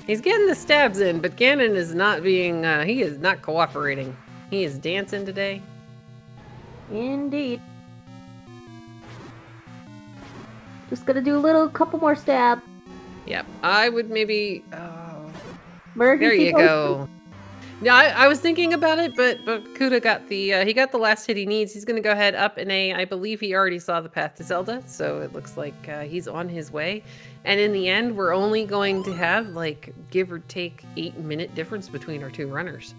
He's getting the stabs in, but Ganon is not being, he is not cooperating. He is dancing today. Indeed. Just gonna do a couple more stab. Yep, I would maybe, oh, Emergency there you potion. go. Yeah, I was thinking about it, but Kuda got the he got the last hit he needs. He's gonna go ahead up in a. I believe he already saw the path to Zelda, so it looks like he's on his way. And in the end, we're only going to have like give or take 8-minute difference between our two runners.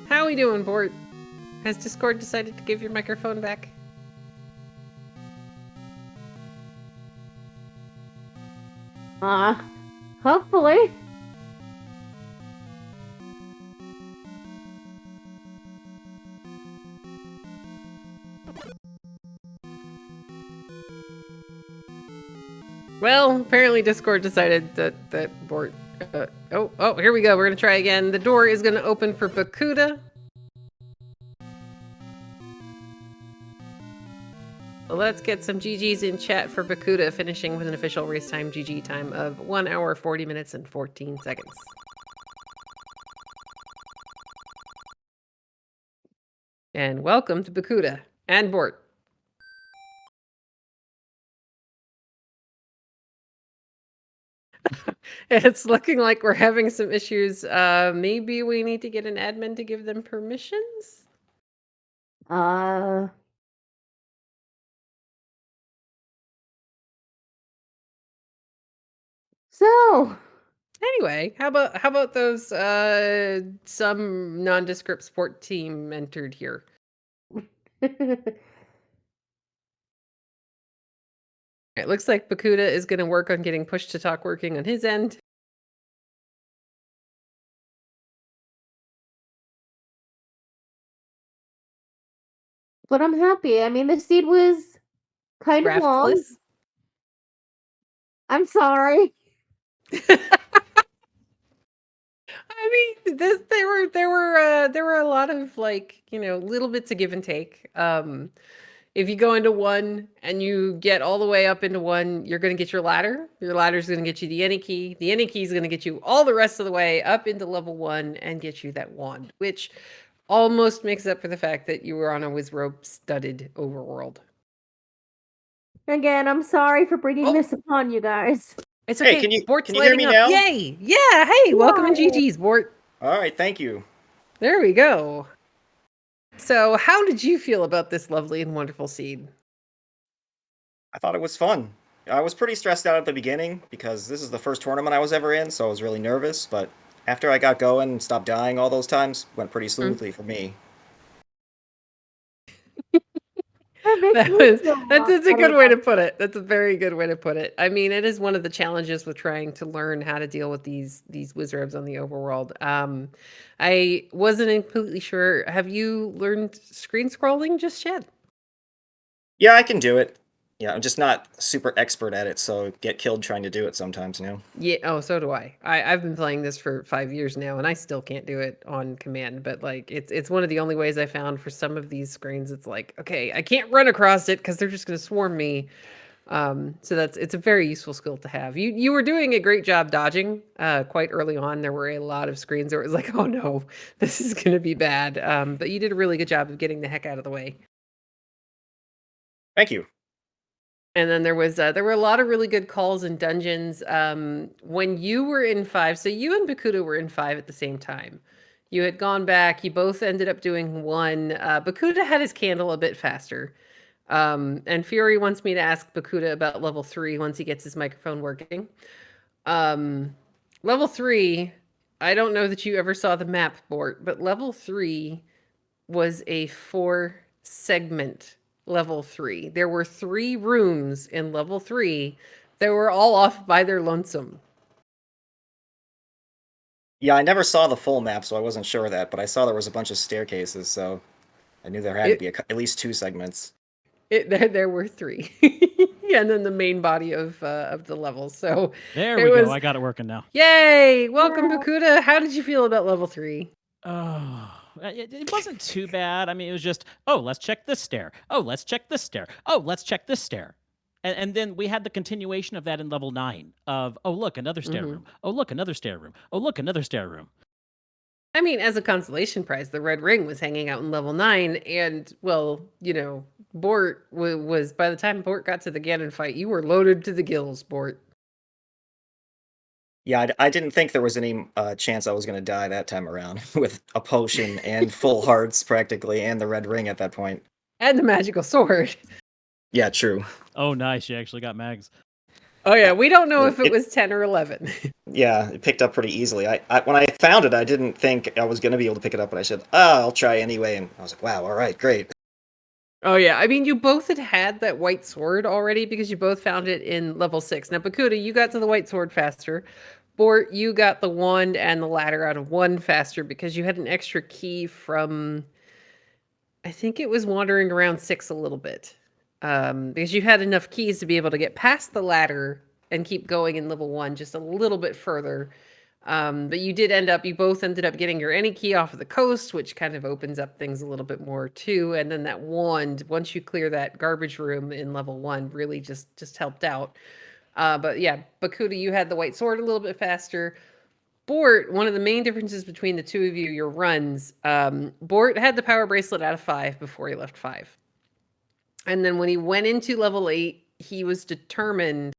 How we doing, Bort? Has Discord decided to give your microphone back? Hopefully. Well, apparently Discord decided that Bort. Oh, here we go. We're gonna try again. The door is gonna open for Bakuda. Let's get some GGs in chat for Bakuda, finishing with an official race time GG time of 1 hour, 40 minutes, and 14 seconds. And welcome to Bakuda and Bort. It's looking like we're having some issues. Maybe we need to get an admin to give them permissions? So, Anyway, how about those some nondescript sport team entered here? It looks like Bakuda is going to work on getting push to talk working on his end. but I'm happy. I mean, the seed was kind of long. Raftless. I'm sorry. I mean, there were a lot of like, little bits of give and take. If you go into one and you get all the way up into one, you're going to get your ladder. Your ladder is going to get you the Any key. The Any key is going to get you all the rest of the way up into level 1 and get you that wand, which almost makes up for the fact that you were on a Wizrobe studded overworld. Again, I'm sorry for bringing this upon you guys. It's Hey, okay. Bort's can you hear lighting me up. now? Yay! Yeah. Hey, welcome in GG's, Bort. All right, thank you. There we go. So, how did you feel about this lovely and wonderful seed? I thought it was fun. I was pretty stressed out at the beginning because this is the first tournament I was ever in, so I was really nervous, but after I got going and stopped dying all those times, went pretty smoothly for me. That's a good way to put it. That's a very good way to put it. I mean, it is one of the challenges with trying to learn how to deal with these wizards on the overworld. I wasn't completely sure. Have you learned screen scrolling just yet? Yeah, I can do it. Yeah, I'm just not super expert at it, so get killed trying to do it sometimes, Yeah. Oh, so do I. I've been playing this for 5 years now, and I still can't do it on command. But like, it's one of the only ways I found for some of these screens. It's like, okay, I can't run across it because they're just going to swarm me. So it's a very useful skill to have. You were doing a great job dodging. Quite early on, there were a lot of screens where it was like, oh no, this is going to be bad. But you did a really good job of getting the heck out of the way. Thank you. And then there were a lot of really good calls and dungeons. When you were in 5, so you and Bakuda were in 5 at the same time. You had gone back. You both ended up doing 1. Bakuda had his candle a bit faster. And Fury wants me to ask Bakuda about level 3 once he gets his microphone working. Um, Level 3, I don't know that you ever saw the map, Bort, but level 3 was a 4 segment level 3. There were 3 rooms in level 3 that were all off by their lonesome. Yeah, I never saw the full map, so I wasn't sure of that, but I saw there was a bunch of staircases, so I knew there had to It be at least 2 segments. there were 3. And then the main body of the level. So There it we go. was I got it working now. yay! Welcome, Bakuda. How did you feel about level 3? Oh, it wasn't too bad. I mean, it was just, oh, let's check this stair. Oh, let's check this stair. Oh, let's check this stair. And then we had the continuation of that in level 9 of, oh, look, another stair room. Oh, look, another stair room. Oh, look, another stair room. I mean, as a consolation prize, the red ring was hanging out in level 9, and well, Bort was by the time Bort got to the Ganon fight, you were loaded to the gills, Bort, Yeah, I didn't think there was any chance I was going to die that time around with a potion and full hearts practically, and the red ring at that point. and the magical sword. Yeah, true. Oh, nice. You actually got mags. Oh yeah, we don't know if it It- was 10 or 11. Yeah, it picked up pretty easily. When I found it, I didn't think I was going to be able to pick it up, but I said, "Ah, I'll try anyway." And I was like, "Wow, all right, great." Oh yeah, I mean, you both had that white sword already because you both found it in level 6. Now, Bakuda, you got to the white sword faster. Bort, you got the wand and the ladder out of 1 faster because you had an extra key from, I think it was wandering around 6 a little bit. Because you had enough keys to be able to get past the ladder and keep going in level 1 just a little bit further. But you both ended up getting your any key off of the coast, which kind of opens up things a little bit more too. And then that wand, once you clear that garbage room in level 1, really just helped out. But yeah, Bakuda, you had the white sword a little bit faster. Bort, one of the main differences between the two of you, your runs, Bort had the power bracelet out of 5 before he left 5. And then when he went into level 8, he was determined.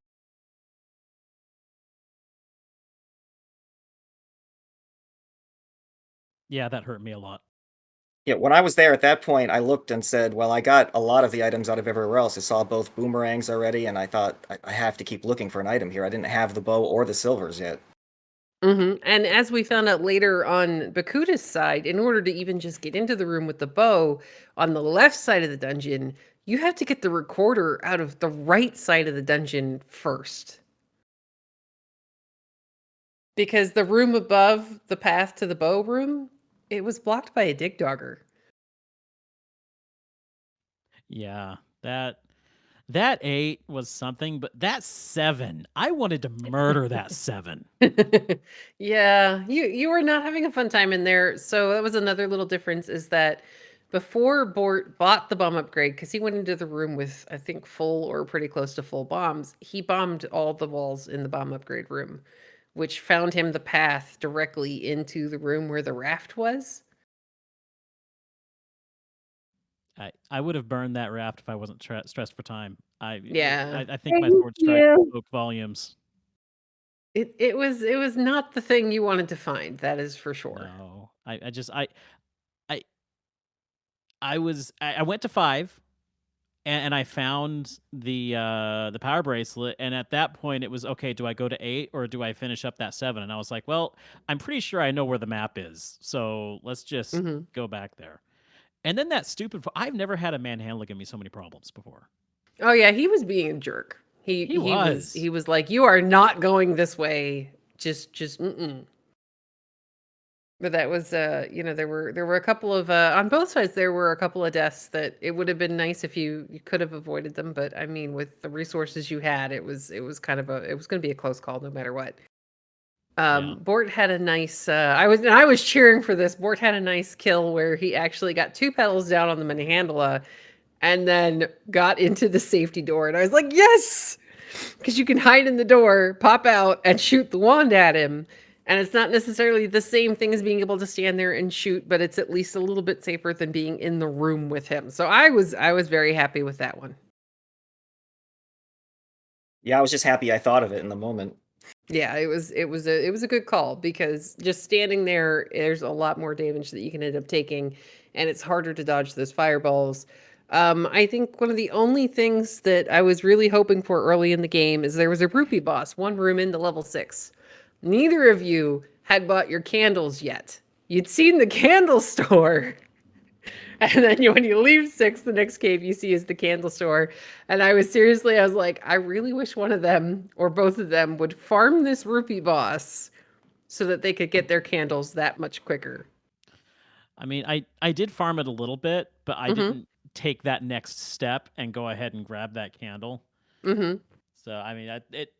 Yeah, that hurt me a lot. Yeah, when I was there at that point, I looked and said, "Well, I got a lot of the items out of everywhere else. I saw both boomerangs already, and I thought I have to keep looking for an item here. I didn't have the bow or the silvers yet." And as we found out later on Bakuda's side, in order to even just get into the room with the bow, on the left side of the dungeon, you have to get the recorder out of the right side of the dungeon first. Because the room above the path to the bow room, it was blocked by a dig dogger. Yeah, that 8 was something, but that 7, I wanted to murder that 7. Yeah, you were not having a fun time in there. So that was another little difference is that before Bort bought the bomb upgrade, because he went into the room with I think full or pretty close to full bombs, he bombed all the walls in the bomb upgrade room, which found him the path directly into the room where the raft was. I would have burned that raft if I wasn't stressed for time. Yeah. I think my Thank sword strike you. spoke volumes. It was not the thing you wanted to find, that is for sure. No, I just I I went to 5 and I found the power bracelet, and at that point it was okay. Do I go to 8 or do I finish up that 7? And I was like, well, I'm pretty sure I know where the map is, so let's just Hmm. go back there. And then that stupid. I've never had a manhandler give me so many problems before. Oh yeah, he was being a jerk. He He he was was. he was like, "You are not going this way. Just mm-mm." But that was there were a couple of on both sides there were a couple of deaths that it would have been nice if you could have avoided them, but I mean with the resources you had, it was kind of it was going to be a close call no matter what. Yeah. Bort had a nice I was cheering for this. Bort had a nice kill where he actually got 2 pedals down on the manhandla and then got into the safety door. And I was like, yes! Because you can hide in the door, pop out, and shoot the wand at him. And it's not necessarily the same thing as being able to stand there and shoot, but it's at least a little bit safer than being in the room with him. So I was very happy with that one. Yeah, I was just happy I thought of it in the moment. Yeah, it was a good call because just standing there, there's a lot more damage that you can end up taking, and it's harder to dodge those fireballs. I think one of the only things that I was really hoping for early in the game is there was a rupee boss, one room into level 6. Neither of you had bought your candles yet. You'd seen the candle store. And then when you leave 6, the next cave you see is the candle store. And I was like, I really wish one of them or both of them would farm this rupee boss so that they could get their candles that much quicker. I mean, I did farm it a little bit, but I Mm-hmm. didn't take that next step and go ahead and grab that candle. Mm-hmm. So I mean, it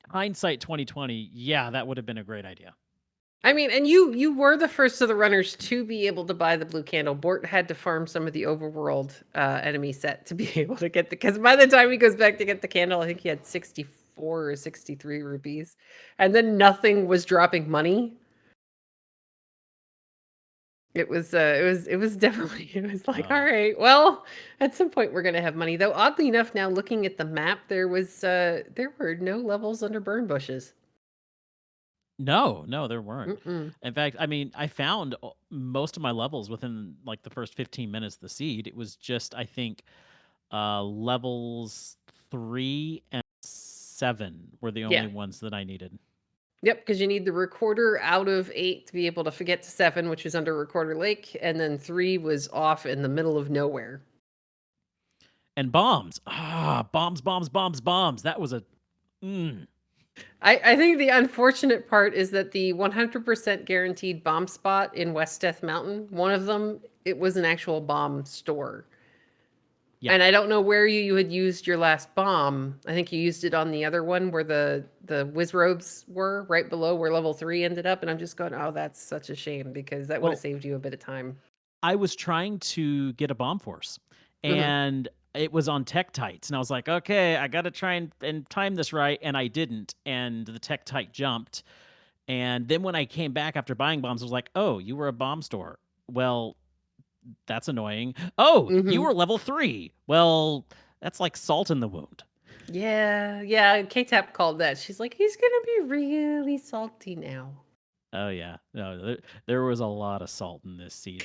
hindsight 2020, yeah, that would have been a great idea. I mean, and you were the first of the runners to be able to buy the blue candle. Bort had to farm some of the overworld enemy set to be able to get the, because by the time he goes back to get the candle, I think he had 64 or 63 rupees. And then nothing was dropping money. It was definitely, it was like, all right, well, at some point we're gonna have money. Though oddly enough, now looking at the map, there were no levels under burn bushes. No, there weren't. Mm-mm. In fact, I mean, I found most of my levels within like the first 15 minutes of the seed. It was just, I think, levels 3 and 7 were the Yeah. only ones that I needed. Yep, because you need the recorder out of 8 to be able to get to 7, which is under Recorder Lake, and then 3 was off in the middle of nowhere. And bombs. Bombs. That was a I think the unfortunate part is that the 100% guaranteed bomb spot in West Death Mountain, one of them, it was an actual bomb store. Yeah. And I don't know where you had used your last bomb. I think you used it on the other one where the whiz robes were, right below where level 3 ended up. And I'm just going, oh, that's such a shame because that would have Well, saved you a bit of time. I was trying to get a bomb force, Mhm. and it was on tech tights, and I was like, okay, I got to try and time this right, and I didn't, and the tech tight jumped. And then when I came back after buying bombs, I was like, oh, you were a bomb store. Well, that's annoying. Oh, you Mhm. were level 3. Well, that's like salt in the wound. Yeah. K-Tap called that. She's like, he's gonna be really salty now. Oh yeah, no, there was a lot of salt in this seed.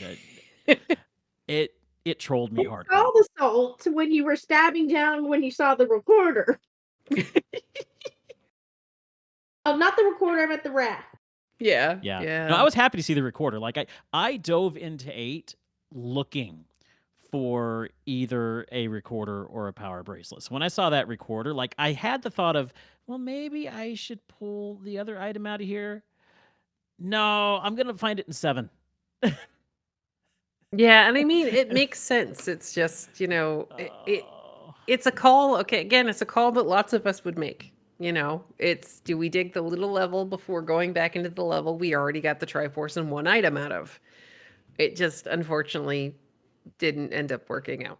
It trolled me I hardcore. saw the salt when you were stabbing down when you saw the recorder. Oh, not the recorder, I meant the raft. Yeah. No, I was happy to see the recorder. Like I dove into 8 looking for either a recorder or a power bracelet. So when I saw that recorder, like I had the thought of, well, maybe I should pull the other item out of here. No, I'm gonna find it in 7. Yeah, and I mean, it makes sense. It's just, Oh. it's a call. Okay, again, it's a call that lots of us would make. It's, do we dig the little level before going back into the level we already got the Triforce and one item out of? It just unfortunately didn't end up working out.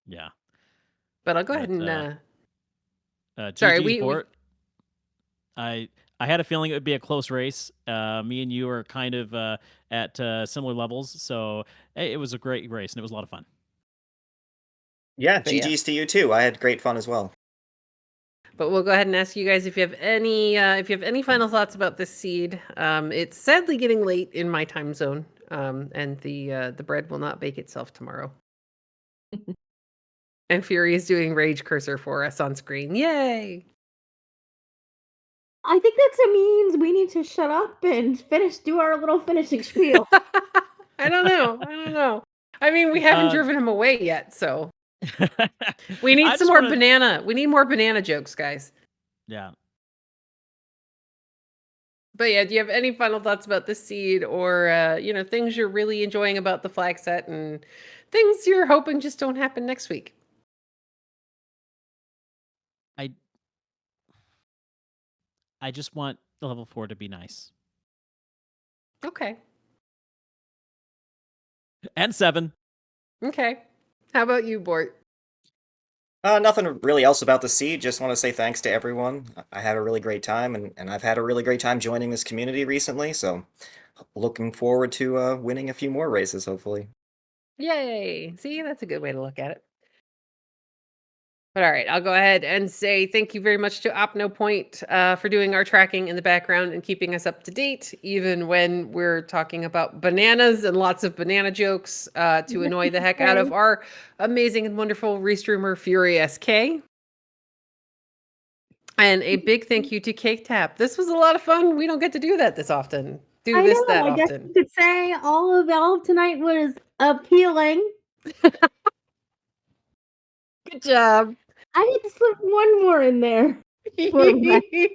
Yeah. But I'll go ahead But and sorry, GG's Bort. I had a feeling it would be a close race. Me and you are kind of at similar levels, so it was a great race and it was a lot of fun. Yeah, But yeah. GG's to you too. I had great fun as well. But we'll go ahead and ask you guys if you have any final thoughts about this seed. It's sadly getting late in my time zone, and the bread will not bake itself tomorrow. And Fury is doing Rage Cursor for us on screen. Yay! I think that means we need to shut up and do our little finishing spiel. I don't know. I mean, we haven't driven him away yet, so we need some more banana. We need more banana jokes, guys. Yeah. But yeah, do you have any final thoughts about this seed or things you're really enjoying about the flag set and things you're hoping just don't happen next week? I just want the level 4 to be nice. Okay. And 7. Okay. How about you, Bort? Nothing really else about the seed. Just want to say thanks to everyone. I had a really great time, and I've had a really great time joining this community recently. So, looking forward to winning a few more races, hopefully. Yay! See, that's a good way to look at it. But all right, I'll go ahead and say thank you very much to OpnoPoint for doing our tracking in the background and keeping us up to date, even when we're talking about bananas and lots of banana jokes to annoy the heck out of our amazing and wonderful restreamer Fury SK. And a big thank you to Cake Tap. This was a lot of fun. We don't get to do that this often. I know. That I guess often. you could say all of tonight was appealing. Good job. I get to slip one more in there. For rest. Yay!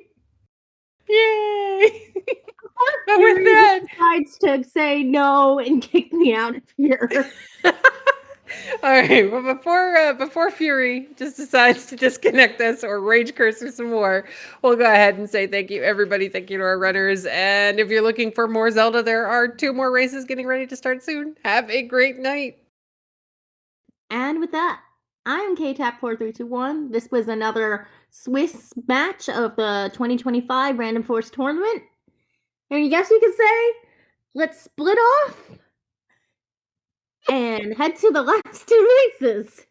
But with Fury that, decides to say no and kick me out of here. all right. Well, before Fury just decides to disconnect us or rage curse or some more, we'll go ahead and say thank you, everybody. Thank you to our runners. And if you're looking for more Zelda, there are 2 more races getting ready to start soon. Have a great night. And with that, I'm KTAP4321. This was another Swiss match of the 2025 Randomforce tournament. And I guess you could say, let's split off and head to the last 2 races.